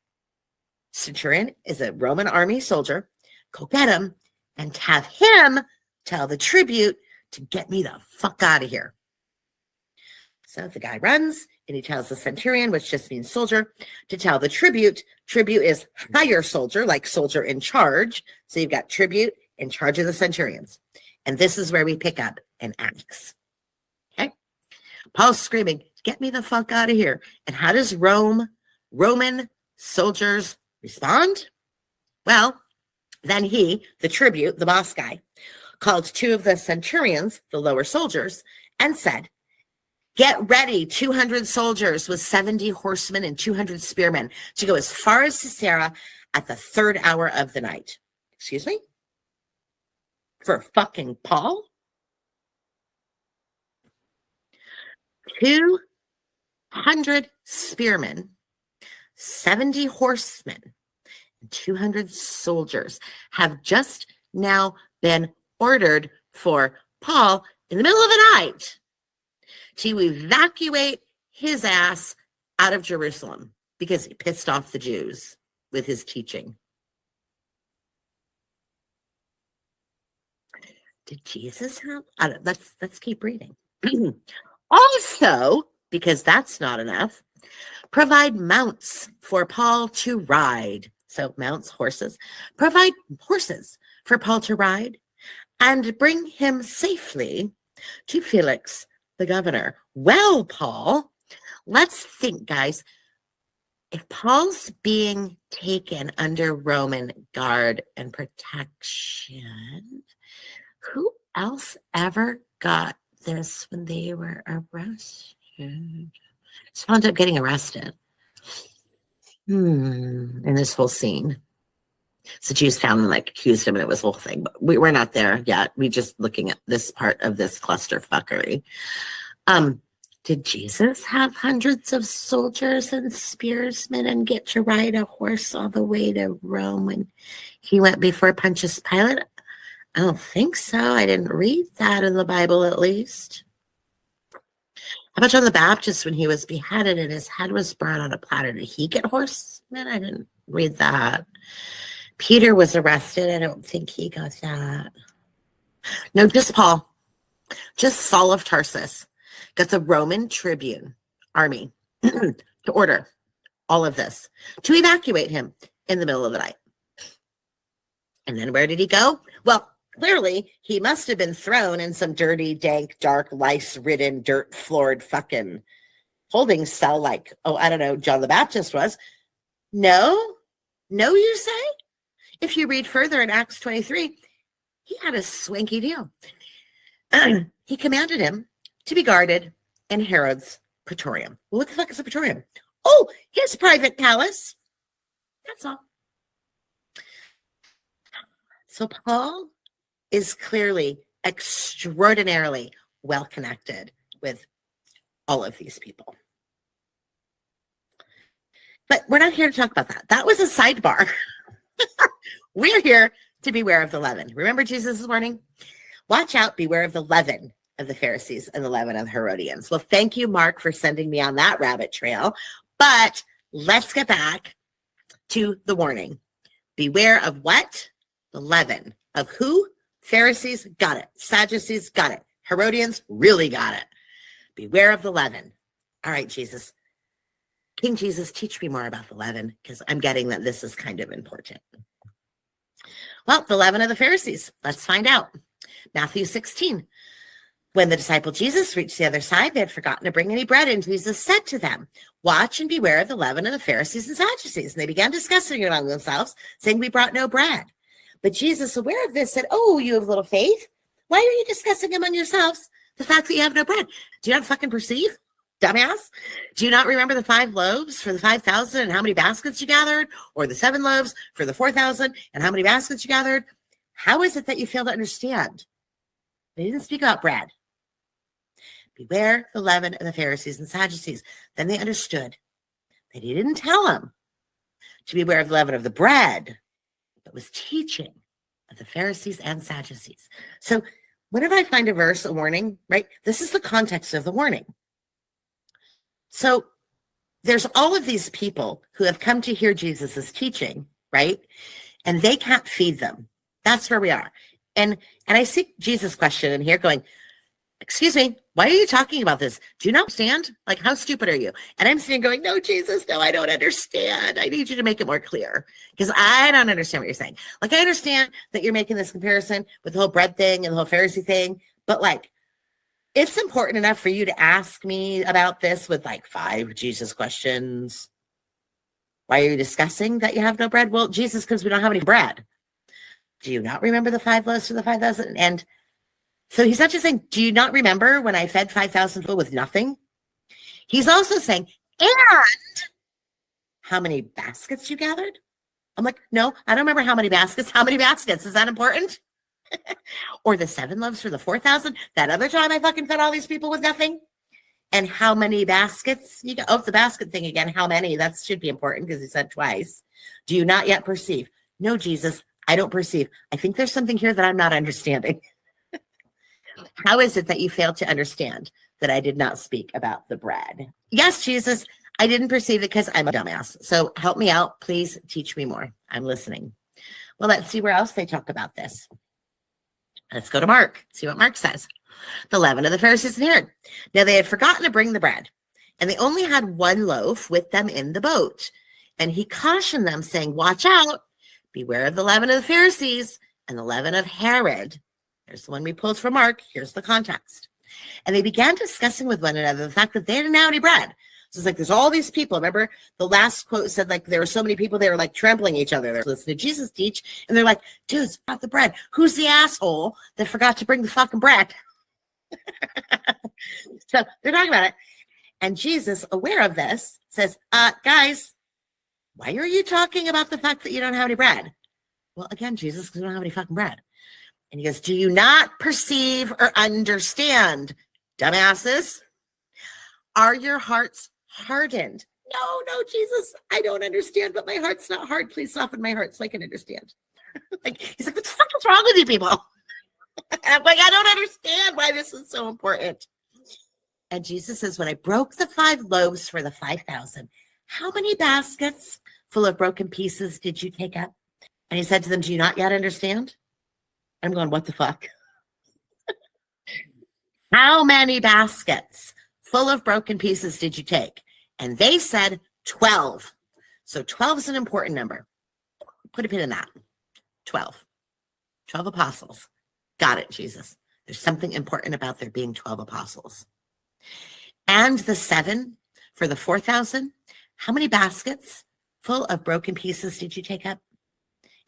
Centurion is a Roman army soldier. Go get him and have him tell the tribute to get me the fuck out of here. So the guy runs and he tells the centurion, which just means soldier, to tell the tribute. Tribute is higher soldier, like soldier in charge. So you've got tribute in charge of the centurions. And this is where we pick up in Acts. Okay. Paul's screaming, get me the fuck out of here. And how does Roman soldiers respond? Well, then he, the tribute, the boss guy, called two of the centurions, the lower soldiers, and said, get ready, 200 soldiers with 70 horsemen and 200 spearmen to go as far as Caesarea at the third hour of the night. Excuse me? For fucking Paul? 200 spearmen, 70 horsemen, and 200 soldiers have just now been ordered for Paul in the middle of the night to evacuate his ass out of Jerusalem because he pissed off the Jews with his teaching. Did Jesus have? Let's keep reading. Also, because that's not enough, provide mounts for Paul to ride. So mounts, horses. Provide horses for Paul to ride and bring him safely to Felix, the governor. Well, Paul, let's think, guys. If Paul's being taken under Roman guard and protection, who else ever got this when they were arrested? So wound up getting arrested. In this whole scene. So Jews found him, like, accused him, and it was a whole thing. But we're not there yet. We just looking at this part of this clusterfuckery. Did Jesus have hundreds of soldiers and spearsmen and get to ride a horse all the way to Rome when he went before Pontius Pilate? I don't think so. I didn't read that in the Bible, at least. How about John the Baptist when he was beheaded and his head was brought on a platter? Did he get horsemen? I didn't read that. Peter was arrested. I don't think he got that. No, just Paul. Just Saul of Tarsus got the Roman tribune army to order all of this, to evacuate him in the middle of the night. And then where did he go? Well, clearly, he must have been thrown in some dirty, dank, dark, lice-ridden, dirt-floored fucking holding cell like, I don't know, John the Baptist was. No, you say? If you read further in Acts 23, he had a swanky deal. He commanded him to be guarded in Herod's praetorium. Well, what the fuck is a praetorium? Oh, his private palace. That's all. So Paul is clearly extraordinarily well connected with all of these people. But we're not here to talk about that. That was a sidebar. We're here to beware of the leaven. Remember Jesus' warning? Watch out, beware of the leaven of the Pharisees and the leaven of the Herodians. Well, thank you, Mark, for sending me on that rabbit trail. But let's get back to the warning. Beware of what? The leaven. Of who? Pharisees, got it. Sadducees, got it. Herodians, really got it. Beware of the leaven. All right, Jesus. King Jesus, teach me more about the leaven, because I'm getting that this is kind of important. Well, the leaven of the Pharisees. Let's find out. Matthew 16. When the disciple Jesus reached the other side, they had forgotten to bring any bread, and Jesus said to them, watch and beware of the leaven of the Pharisees and Sadducees. And they began discussing it among themselves, saying, we brought no bread. But Jesus, aware of this, said, oh, you have little faith. Why are you discussing among yourselves the fact that you have no bread? Do you not fucking perceive? Dumbass. Do you not remember the 5 loaves for the 5,000 and how many baskets you gathered? Or the 7 loaves for the 4,000 and how many baskets you gathered? How is it that you fail to understand? They didn't speak about bread. Beware the leaven of the Pharisees and Sadducees. Then they understood that he didn't tell them to beware of the leaven of the bread, but was teaching of the Pharisees and Sadducees. So whenever I find a verse, a warning, right, this is the context of the warning. So there's all of these people who have come to hear Jesus's teaching, right? And they can't feed them. That's where we are. And I see Jesus' question in here going, excuse me, why are you talking about this? Do you not understand? Like, how stupid are you? And I'm sitting going, no, Jesus, no, I don't understand. I need you to make it more clear because I don't understand what you're saying. Like, I understand that you're making this comparison with the whole bread thing and the whole Pharisee thing, but like, it's important enough for you to ask me about this with like 5 Jesus questions. Why are you discussing that you have no bread? Well, Jesus, because we don't have any bread. Do you not remember the 5 loaves for the 5,000? And so he's not just saying, do you not remember when I fed 5,000 people with nothing? He's also saying, and how many baskets you gathered? I'm like, no, I don't remember how many baskets. How many baskets? Is that important? Or the 7 loaves for the 4,000? That other time I fucking fed all these people with nothing? And how many baskets you got? Oh, the basket thing again. How many? That should be important because he said twice. Do you not yet perceive? No, Jesus, I don't perceive. I think there's something here that I'm not understanding. How is it that you failed to understand that I did not speak about the bread? Yes, Jesus, I didn't perceive it because I'm a dumbass. So help me out. Please teach me more. I'm listening. Well, let's see where else they talk about this. Let's go to Mark. See what Mark says. The leaven of the Pharisees and Herod. Now they had forgotten to bring the bread, and they only had 1 loaf with them in the boat. And he cautioned them, saying, watch out. Beware of the leaven of the Pharisees and the leaven of Herod. Here's the one we pulled from Mark. Here's the context. And they began discussing with one another the fact that they didn't have any bread. So it's like there's all these people. Remember, the last quote said like there were so many people, they were like trampling each other. They're listening to Jesus teach, and they're like, dude, it's about the bread. Who's the asshole that forgot to bring the fucking bread? So they're talking about it. And Jesus, aware of this, says, guys, why are you talking about the fact that you don't have any bread? Well, again, Jesus, because we don't have any fucking bread. And he goes, do you not perceive or understand, dumbasses? Are your hearts hardened? No, Jesus, I don't understand, but my heart's not hard. Please soften my heart so I can understand. Like, he's like, what the fuck is wrong with you people? I'm like, I don't understand why this is so important. And Jesus says, when I broke the 5 loaves for the 5,000, how many baskets full of broken pieces did you take up? And he said to them, do you not yet understand? I'm going, what the fuck? How many baskets full of broken pieces did you take? And they said 12. So 12 is an important number. Put a pin in that. 12. 12 apostles. Got it, Jesus. There's something important about there being 12 apostles. And the 7 for the 4,000. How many baskets full of broken pieces did you take up?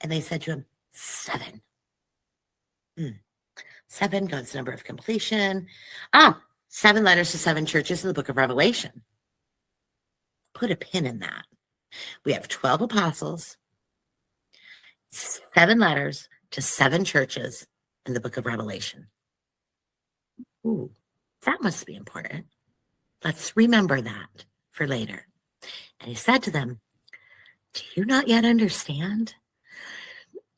And they said to him, 7. 7, God's number of completion. 7 letters to 7 churches in the book of Revelation. Put a pin in that. We have 12 apostles, 7 letters to 7 churches in the book of Revelation. Ooh, that must be important. Let's remember that for later. And he said to them, do you not yet understand?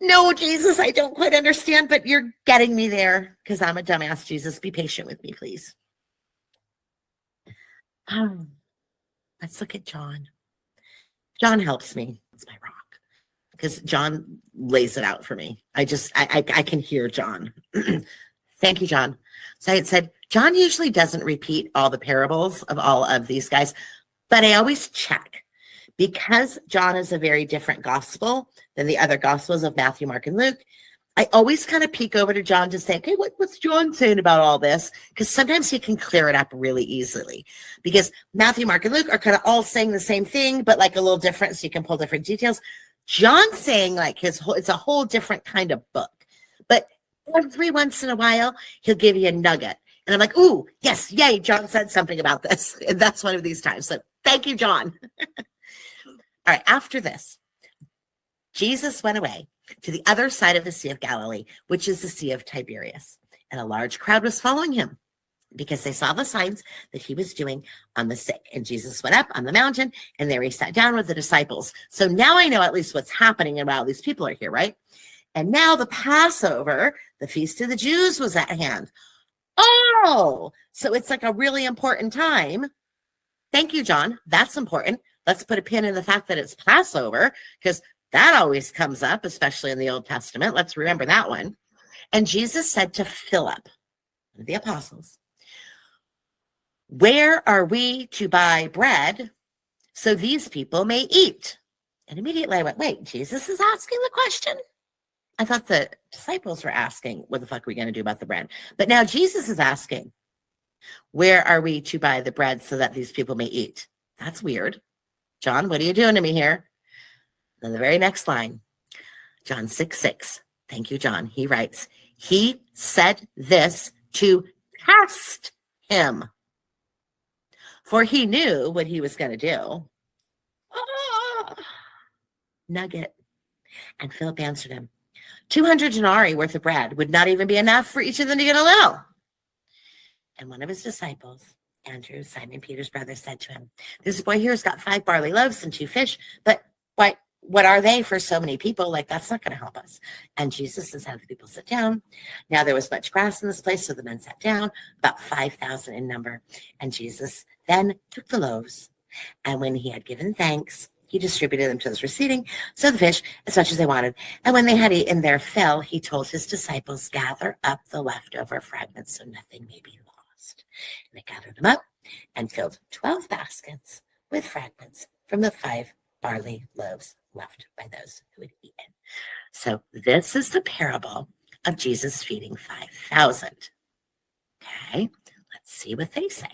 No, Jesus, I don't quite understand, but you're getting me there because I'm a dumbass. Jesus, be patient with me, please. Let's look at John. John helps me. It's my rock because John lays it out for me. I can hear John. Thank you, John. So I had said, John usually doesn't repeat all the parables of all of these guys, but I always check. Because John is a very different gospel than the other gospels of Matthew, Mark, and Luke, I always kind of peek over to John to say, okay, what's John saying about all this? Because sometimes he can clear it up really easily. Because Matthew, Mark, and Luke are kind of all saying the same thing, but like a little different, so you can pull different details. John's saying like it's a whole different kind of book. But every once in a while, he'll give you a nugget. And I'm like, ooh, yes, yay, John said something about this. And that's one of these times. So thank you, John. All right, after this, Jesus went away to the other side of the Sea of Galilee, which is the Sea of Tiberias. And a large crowd was following him because they saw the signs that he was doing on the sick. And Jesus went up on the mountain, and there he sat down with the disciples. So now I know at least what's happening and why all these people are here, right? And now the Passover, the feast of the Jews, was at hand. Oh, so it's like a really important time. Thank you, John. That's important. Let's put a pin in the fact that it's Passover, because that always comes up, especially in the Old Testament. Let's remember that one. And Jesus said to Philip, one of the apostles, where are we to buy bread so these people may eat? And immediately I went, wait, Jesus is asking the question? I thought the disciples were asking, what the fuck are we going to do about the bread? But now Jesus is asking, where are we to buy the bread so that these people may eat? That's weird. John, what are you doing to me here? Then the very next line, John 6:6. Thank you, John. He writes, he said this to test him, for he knew what he was going to do. Oh, nugget. And Philip answered him, 200 denarii worth of bread would not even be enough for each of them to get a little. And one of his disciples, Andrew, Simon Peter's brother, said to him, this boy here has got 5 barley loaves and 2 fish, but what are they for so many people? Like, that's not going to help us. And Jesus says, have the people sit down. Now there was much grass in this place, so the men sat down, about 5,000 in number. And Jesus then took the loaves, and when he had given thanks, he distributed them to those receiving, so the fish, as much as they wanted. And when they had eaten their fill, he told his disciples, gather up the leftover fragments so nothing may be lost. And they gathered them up and filled 12 baskets with fragments from the 5 barley loaves left by those who had eaten. So this is the parable of Jesus feeding 5,000. Okay, let's see what they say.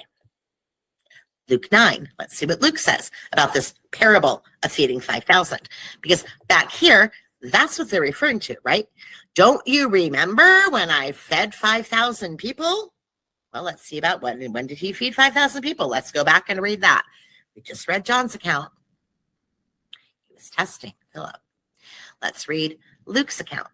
Luke 9. Let's see what Luke says about this parable of feeding 5,000. Because back here, that's what they're referring to, right? Don't you remember when I fed 5,000 people? Well, let's see about when did he feed 5,000 people? Let's go back and read that. We just read John's account. He was testing Philip. Let's read Luke's account.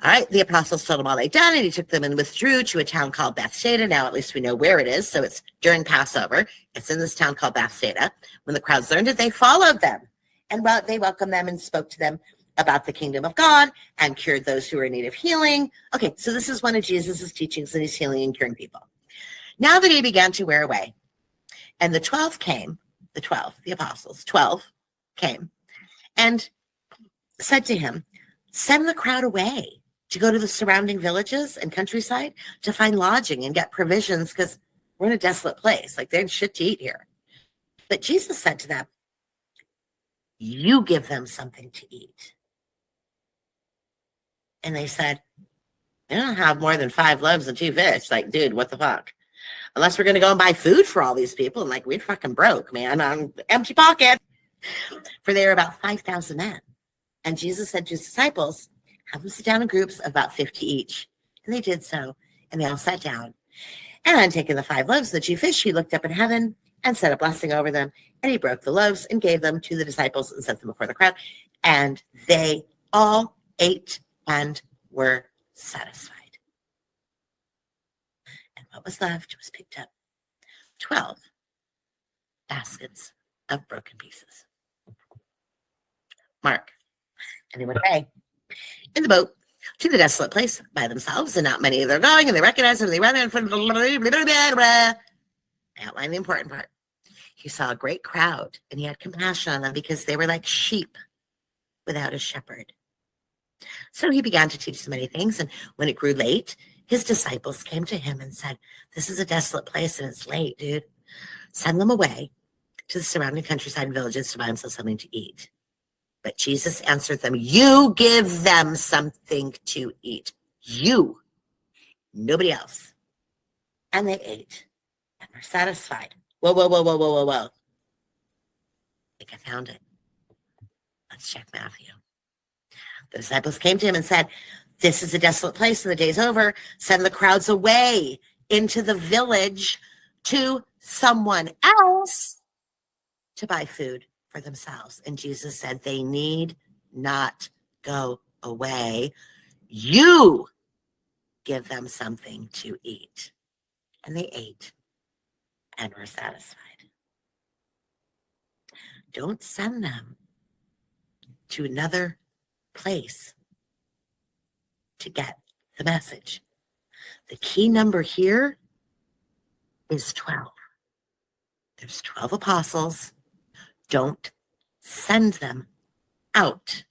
All right, the apostles told him all they'd done, and he took them and withdrew to a town called Bethsaida. Now, at least we know where it is, so it's during Passover. It's in this town called Bethsaida. When the crowds learned it, they followed them, and they welcomed them and spoke to them about the kingdom of God and cured those who were in need of healing. Okay, so this is one of Jesus' teachings, and he's healing and curing people. Now that he began to wear away, and the 12 came, the apostles, 12 came, and said to him, send the crowd away to go to the surrounding villages and countryside to find lodging and get provisions, because we're in a desolate place. Like, there's shit to eat here. But Jesus said to them, you give them something to eat. And they said, I don't have more than 5 loaves and 2 fish. Like, dude, what the fuck? Unless we're going to go and buy food for all these people. And like, we're fucking broke, man, on empty pocket. For they were about 5,000 men. And Jesus said to his disciples, have them sit down in groups of about 50 each. And they did so. And they all sat down. And taking the 5 loaves and the 2 fish, he looked up in heaven and said a blessing over them. And he broke the loaves and gave them to the disciples and set them before the crowd. And they all ate and were satisfied. And what was left was picked up 12 baskets of broken pieces. Mark. And they went away in the boat to the desolate place by themselves, and not many of them are going, and they recognize them, and they run in front of I outline the important part. He saw a great crowd, and he had compassion on them because they were like sheep without a shepherd. So he began to teach them many things, and when it grew late, his disciples came to him and said, this is a desolate place, and it's late, dude. Send them away to the surrounding countryside and villages to buy themselves something to eat. But Jesus answered them, you give them something to eat. You, nobody else. And they ate and were satisfied. Whoa. I think I found it. Let's check Matthew. The disciples came to him and said, This is a desolate place and the day's over. Send the crowds away into the village to someone else to buy food for themselves. And Jesus said they need not go away. You give them something to eat. And they ate and were satisfied. Don't send them to another place to get the message. The key number here is 12. There's 12 apostles. Don't send them out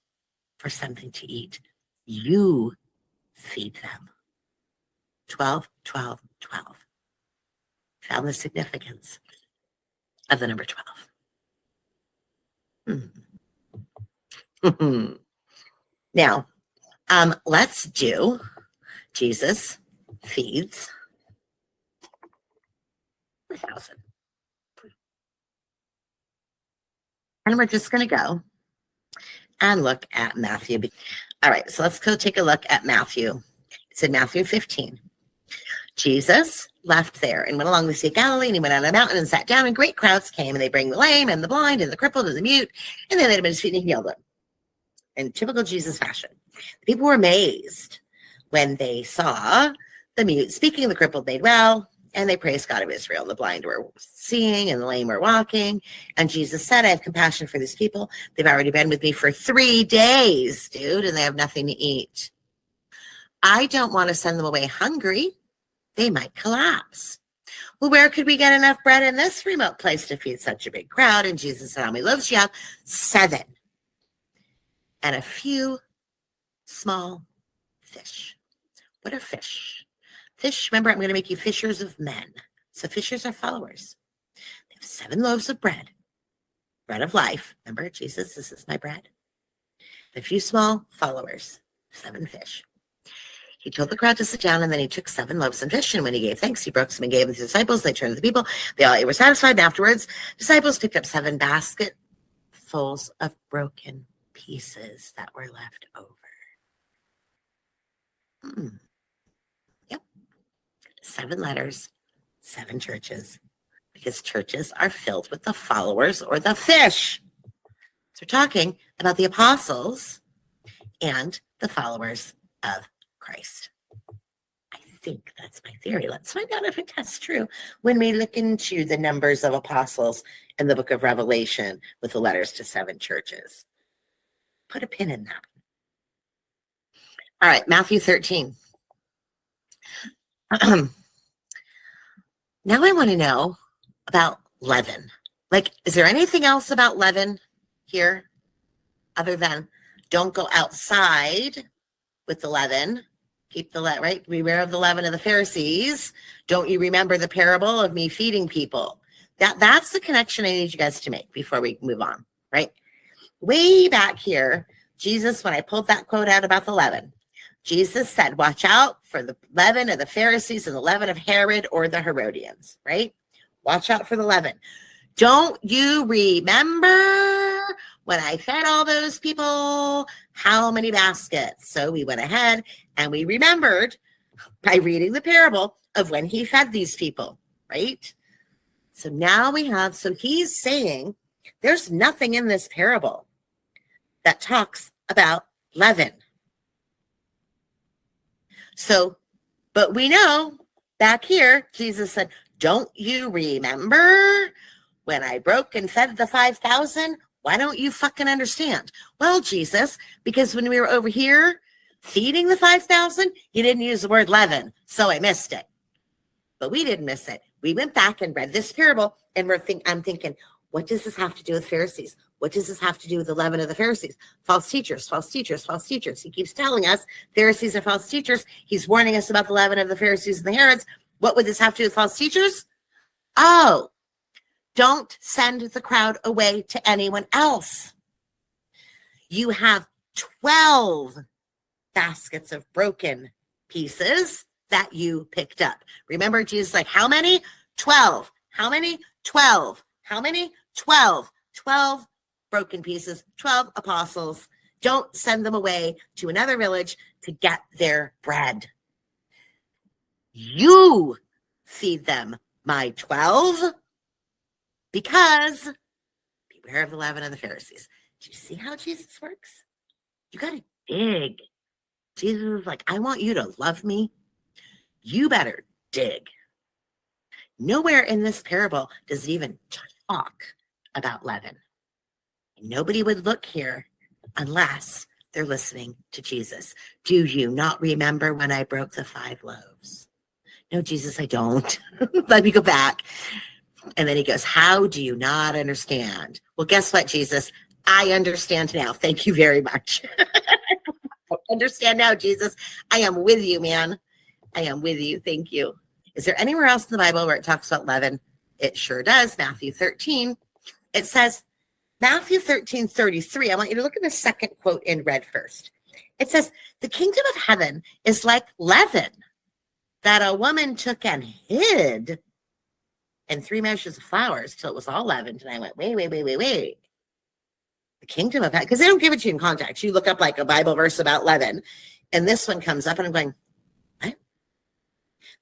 for something to eat. You feed them. 12, 12, 12. Found the significance of the number 12. Now, let's do Jesus feeds 1,000. And we're just going to go and look at Matthew. All right, so let's go take a look at Matthew. It's in Matthew 15. Jesus left there and went along the Sea of Galilee, and he went on a mountain and sat down, and great crowds came, and they bring the lame and the blind and the crippled and the mute, and they laid him at his feet and he healed them. In typical Jesus fashion. The people were amazed when they saw the mute speaking, the crippled made well, and they praised God of Israel. And the blind were seeing, and the lame were walking. And Jesus said, I have compassion for these people. They've already been with me for 3 days, dude, and they have nothing to eat. I don't want to send them away hungry. They might collapse. Well, where could we get enough bread in this remote place to feed such a big crowd? And Jesus said, how many loaves do you have? 7. And a few small fish. What are fish? Fish, remember, I'm going to make you fishers of men. So fishers are followers. They have 7 loaves of bread. Bread of life. Remember, Jesus, this is my bread. A few small followers. 7 fish. He told the crowd to sit down, and then he took 7 loaves and fish, and when he gave thanks, he broke some and gave them to the disciples. They turned to the people. They all ate, were satisfied, and afterwards, disciples picked up 7 basketfuls of broken pieces that were left over. Yep. 7 letters, 7 churches, because churches are filled with the followers or the fish. So we're talking about the apostles and the followers of Christ. I think that's my theory. Let's find out if it tests true when we look into the numbers of apostles in the book of Revelation with the letters to 7 churches. Put a pin in that. All right, Matthew 13. Now I want to know about leaven. Like, is there anything else about leaven here other than don't go outside with the leaven? Keep the leaven, right? Beware of the leaven of the Pharisees. Don't you remember the parable of me feeding people? That's the connection I need you guys to make before we move on, right? Way back here, Jesus, when I pulled that quote out about the leaven, Jesus said, watch out for the leaven of the Pharisees and the leaven of Herod or the Herodians, right? Watch out for the leaven. Don't you remember when I fed all those people, how many baskets? So we went ahead and we remembered by reading the parable of when he fed these people, right? So now we have, so he's saying there's nothing in this parable that talks about leaven. So, but we know back here, Jesus said, don't you remember when I broke and fed the 5,000? Why don't you fucking understand? Well, Jesus, because when we were over here feeding the 5,000, you didn't use the word leaven, so I missed it. But we didn't miss it. We went back and read this parable, and I'm thinking, what does this have to do with Pharisees? What does this have to do with the leaven of the Pharisees? False teachers, false teachers, false teachers. He keeps telling us Pharisees are false teachers. He's warning us about the leaven of the Pharisees and the Herods. What would this have to do with false teachers? Oh, don't send the crowd away to anyone else. You have 12 baskets of broken pieces that you picked up. Remember, Jesus like, how many? 12. How many? 12. How many? 12. 12 broken pieces, 12 apostles. Don't send them away to another village to get their bread. You feed them, my 12, because beware of the leaven of the Pharisees. Do you see how Jesus works? You got to dig. Jesus is like, I want you to love me. You better dig. Nowhere in this parable does it even talk about leaven. Nobody would look here unless they're listening to Jesus. Do you not remember when I broke the 5 loaves? No, Jesus, I don't. Let me go back. And then he goes, how do you not understand? Well, guess what, Jesus? I understand now. Thank you very much. I understand now, Jesus. I am with you, man. I am with you. Thank you. Is there anywhere else in the Bible where it talks about leaven? It sure does. Matthew 13. It says, Matthew 13:33. I want you to look at the second quote in red first. It says, the kingdom of heaven is like leaven that a woman took and hid in 3 measures of flour till it was all leavened. And I went, wait. The kingdom of heaven, because they don't give it to you in context. You look up like a Bible verse about leaven, and this one comes up, and I'm going, what?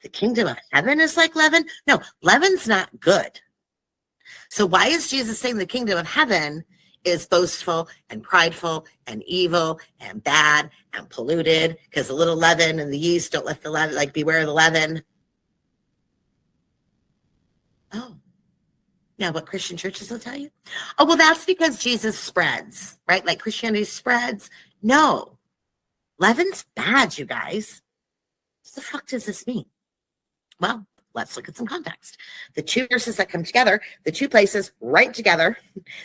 The kingdom of heaven is like leaven? No, leaven's not good. So why is Jesus saying the kingdom of heaven is boastful and prideful and evil and bad and polluted? Because the little leaven and the yeast don't let the leaven, like, beware of the leaven. Oh, now what Christian churches will tell you? Oh, well, that's because Jesus spreads, right? Like Christianity spreads. No, leaven's bad, you guys. What the fuck does this mean? Well, let's look at some context. The 2 verses that come together, the 2 places right together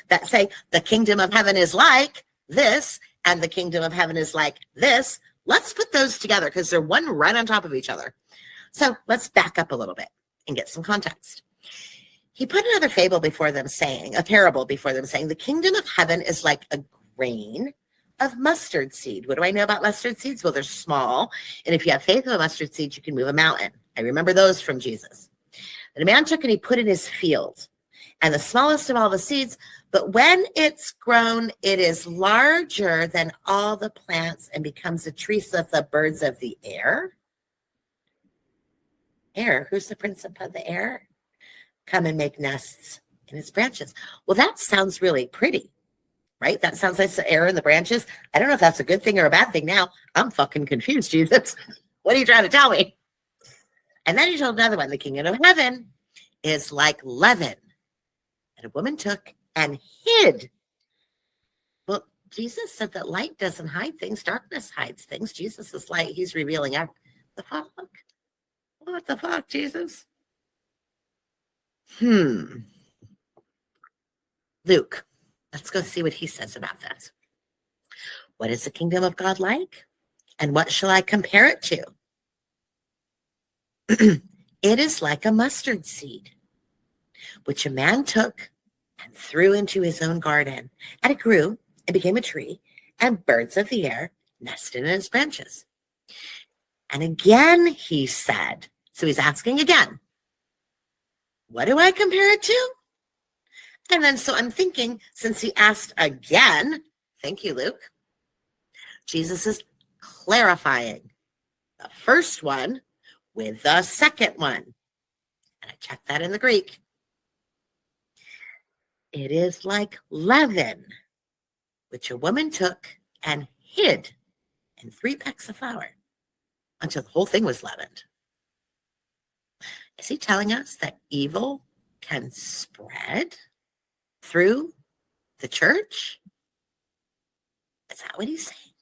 that say the kingdom of heaven is like this and the kingdom of heaven is like this. Let's put those together because they're one right on top of each other. So let's back up a little bit and get some context. He put another fable before them saying, a parable before them saying, the kingdom of heaven is like a grain of mustard seed. What do I know about mustard seeds? Well, they're small. And if you have faith of a mustard seed, you can move a mountain. I remember those from Jesus. And a man took and he put in his field, and the smallest of all the seeds, but when it's grown, it is larger than all the plants and becomes a tree so that the birds of the air. Air, who's the prince of the air? Come and make nests in its branches. Well, that sounds really pretty, right? That sounds like the air in the branches. I don't know if that's a good thing or a bad thing now. I'm fucking confused, Jesus. What are you trying to tell me? And then he told another one, the kingdom of heaven is like leaven that a woman took and hid. Well, Jesus said that light doesn't hide things. Darkness hides things. Jesus is light. He's revealing everything. The fuck? What the fuck, Jesus? Luke, let's go see what he says about that. What is the kingdom of God like? And what shall I compare it to? It is like a mustard seed, which a man took and threw into his own garden. And it grew and became a tree, and birds of the air nested in its branches. And again he said, so he's asking again, what do I compare it to? And then so I'm thinking, since he asked again, thank you, Luke, Jesus is clarifying the first one with the second one. And I checked that in the Greek. It is like leaven, which a woman took and hid in 3 pecks of flour until the whole thing was leavened. Is he telling us that evil can spread through the church? Is that what he's saying?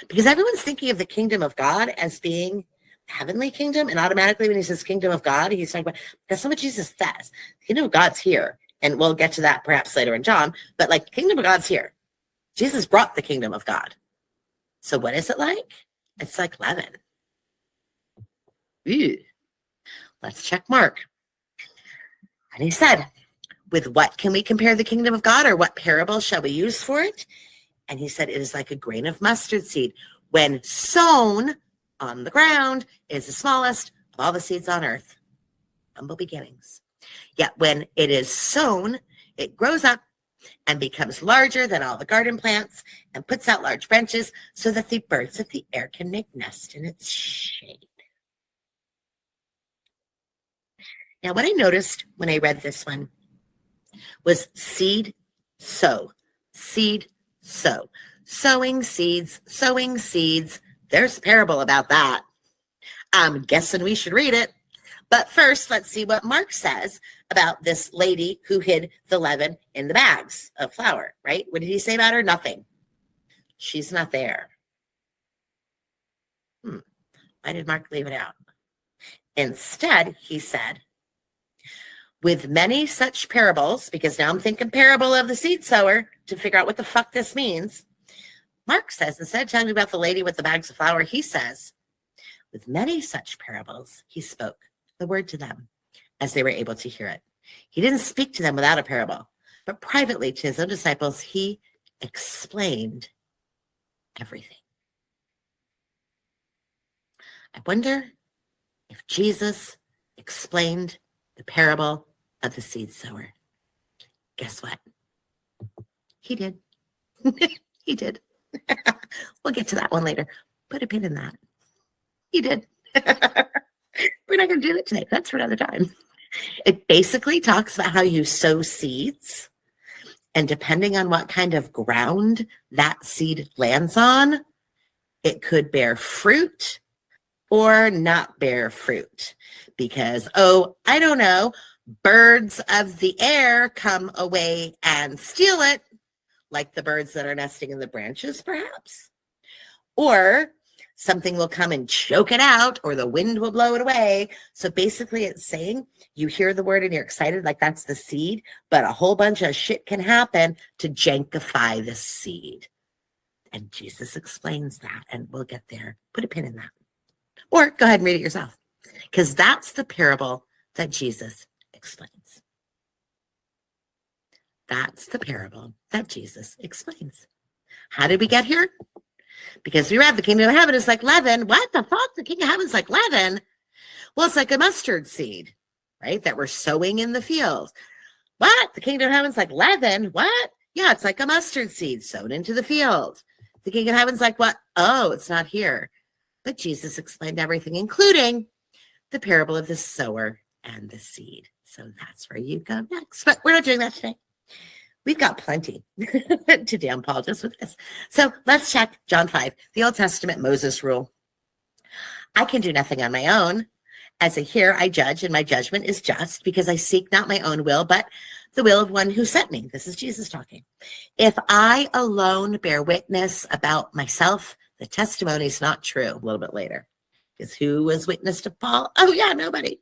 Because everyone's thinking of the kingdom of God as being heavenly kingdom, and automatically when he says kingdom of God, he's talking about, that's not what Jesus says. The kingdom of God's here, and we'll get to that perhaps later in John, but like the kingdom of God's here. Jesus brought the kingdom of God. So what is it like? It's like leaven. Ew. Let's check Mark. And he said, with what can we compare the kingdom of God, or what parable shall we use for it? And he said, it is like a grain of mustard seed. When sown on the ground, is the smallest of all the seeds on earth. Humble beginnings. Yet when it is sown, it grows up and becomes larger than all the garden plants and puts out large branches so that the birds of the air can make nest in its shade. Now, what I noticed when I read this one was seed, sow, seed, sow, sowing seeds, sowing seeds. There's a parable about that. I'm guessing we should read it. But first, let's see what Mark says about this lady who hid the leaven in the bags of flour, right? What did he say about her? Nothing. She's not there. Why did Mark leave it out? Instead, he said, with many such parables, because now I'm thinking parable of the seed sower to figure out what the fuck this means. Mark says, instead of telling me about the lady with the bags of flour, he says, with many such parables, he spoke the word to them as they were able to hear it. He didn't speak to them without a parable, but privately to his own disciples, he explained everything. I wonder if Jesus explained the parable of the seed sower. Guess what? He did. He did. We'll get to that one later. Put a pin in that. He did. We're not going to do it today. That's for another time. It basically talks about how you sow seeds, and depending on what kind of ground that seed lands on, it could bear fruit or not bear fruit. Because, I don't know, birds of the air come away and steal it, like the birds that are nesting in the branches, perhaps. Or something will come and choke it out, or the wind will blow it away. So basically it's saying you hear the word and you're excited, like that's the seed, but a whole bunch of shit can happen to jankify the seed. And Jesus explains that, and we'll get there. Put a pin in that. Or go ahead and read it yourself, because that's the parable that Jesus explains. That's the parable that Jesus explains. How did we get here? Because we read the kingdom of heaven is like leaven. What the fuck? The kingdom of heaven is like leaven? Well, it's like a mustard seed, right? That we're sowing in the field. What? The kingdom of heaven is like leaven? What? Yeah, it's like a mustard seed sown into the field. The kingdom of heaven's like what? Oh, it's not here. But Jesus explained everything, including the parable of the sower and the seed. So that's where you go next. But we're not doing that today. We've got plenty to damn Paul just with this. So let's check John 5, the Old Testament Moses rule. I can do nothing on my own. As I hear, I judge, and my judgment is just, because I seek not my own will, but the will of one who sent me. This is Jesus talking. If I alone bear witness about myself, the testimony is not true. A little bit later. Because who was witness to Paul? Oh yeah, nobody.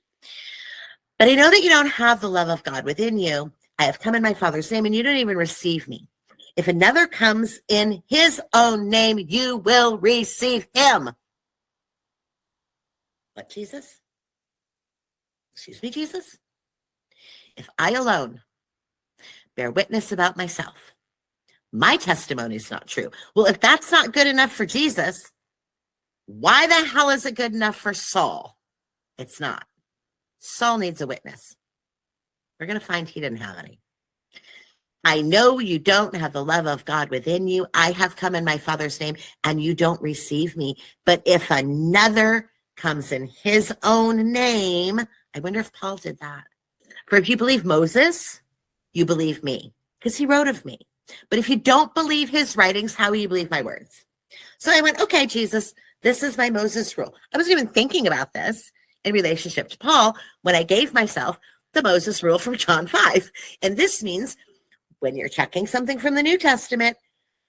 But I know that you don't have the love of God within you. I have come in my Father's name, and you don't even receive me. If another comes in his own name, you will receive him. What, Jesus? Excuse me, Jesus? If I alone bear witness about myself, my testimony is not true. Well, if that's not good enough for Jesus, why the hell is it good enough for Saul? It's not. Saul needs a witness. We're going to find he didn't have any. I know you don't have the love of God within you. I have come in my Father's name, and you don't receive me. But if another comes in his own name, I wonder if Paul did that. For if you believe Moses, you believe me, because he wrote of me. But if you don't believe his writings, how will you believe my words? So I went, okay, Jesus, this is my Moses rule. I wasn't even thinking about this in relationship to Paul when I gave myself the Moses rule from John 5. And this means when you're checking something from the New Testament,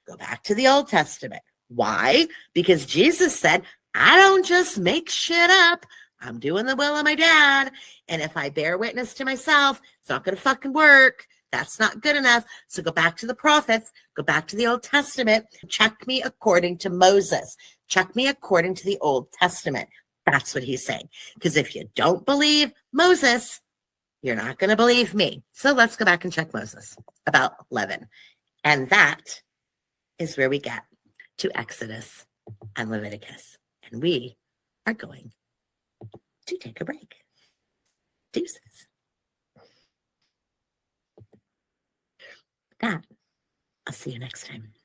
go back to the Old Testament. Why? Because Jesus said, I don't just make shit up. I'm doing the will of my dad. And if I bear witness to myself, it's not going to fucking work. That's not good enough. So go back to the prophets, go back to the Old Testament, check me according to Moses, check me according to the Old Testament. That's what he's saying. Because if you don't believe Moses, you're not going to believe me. So let's go back and check Moses about leaven. And that is where we get to Exodus and Leviticus. And we are going to take a break. Deuces. That see you next time.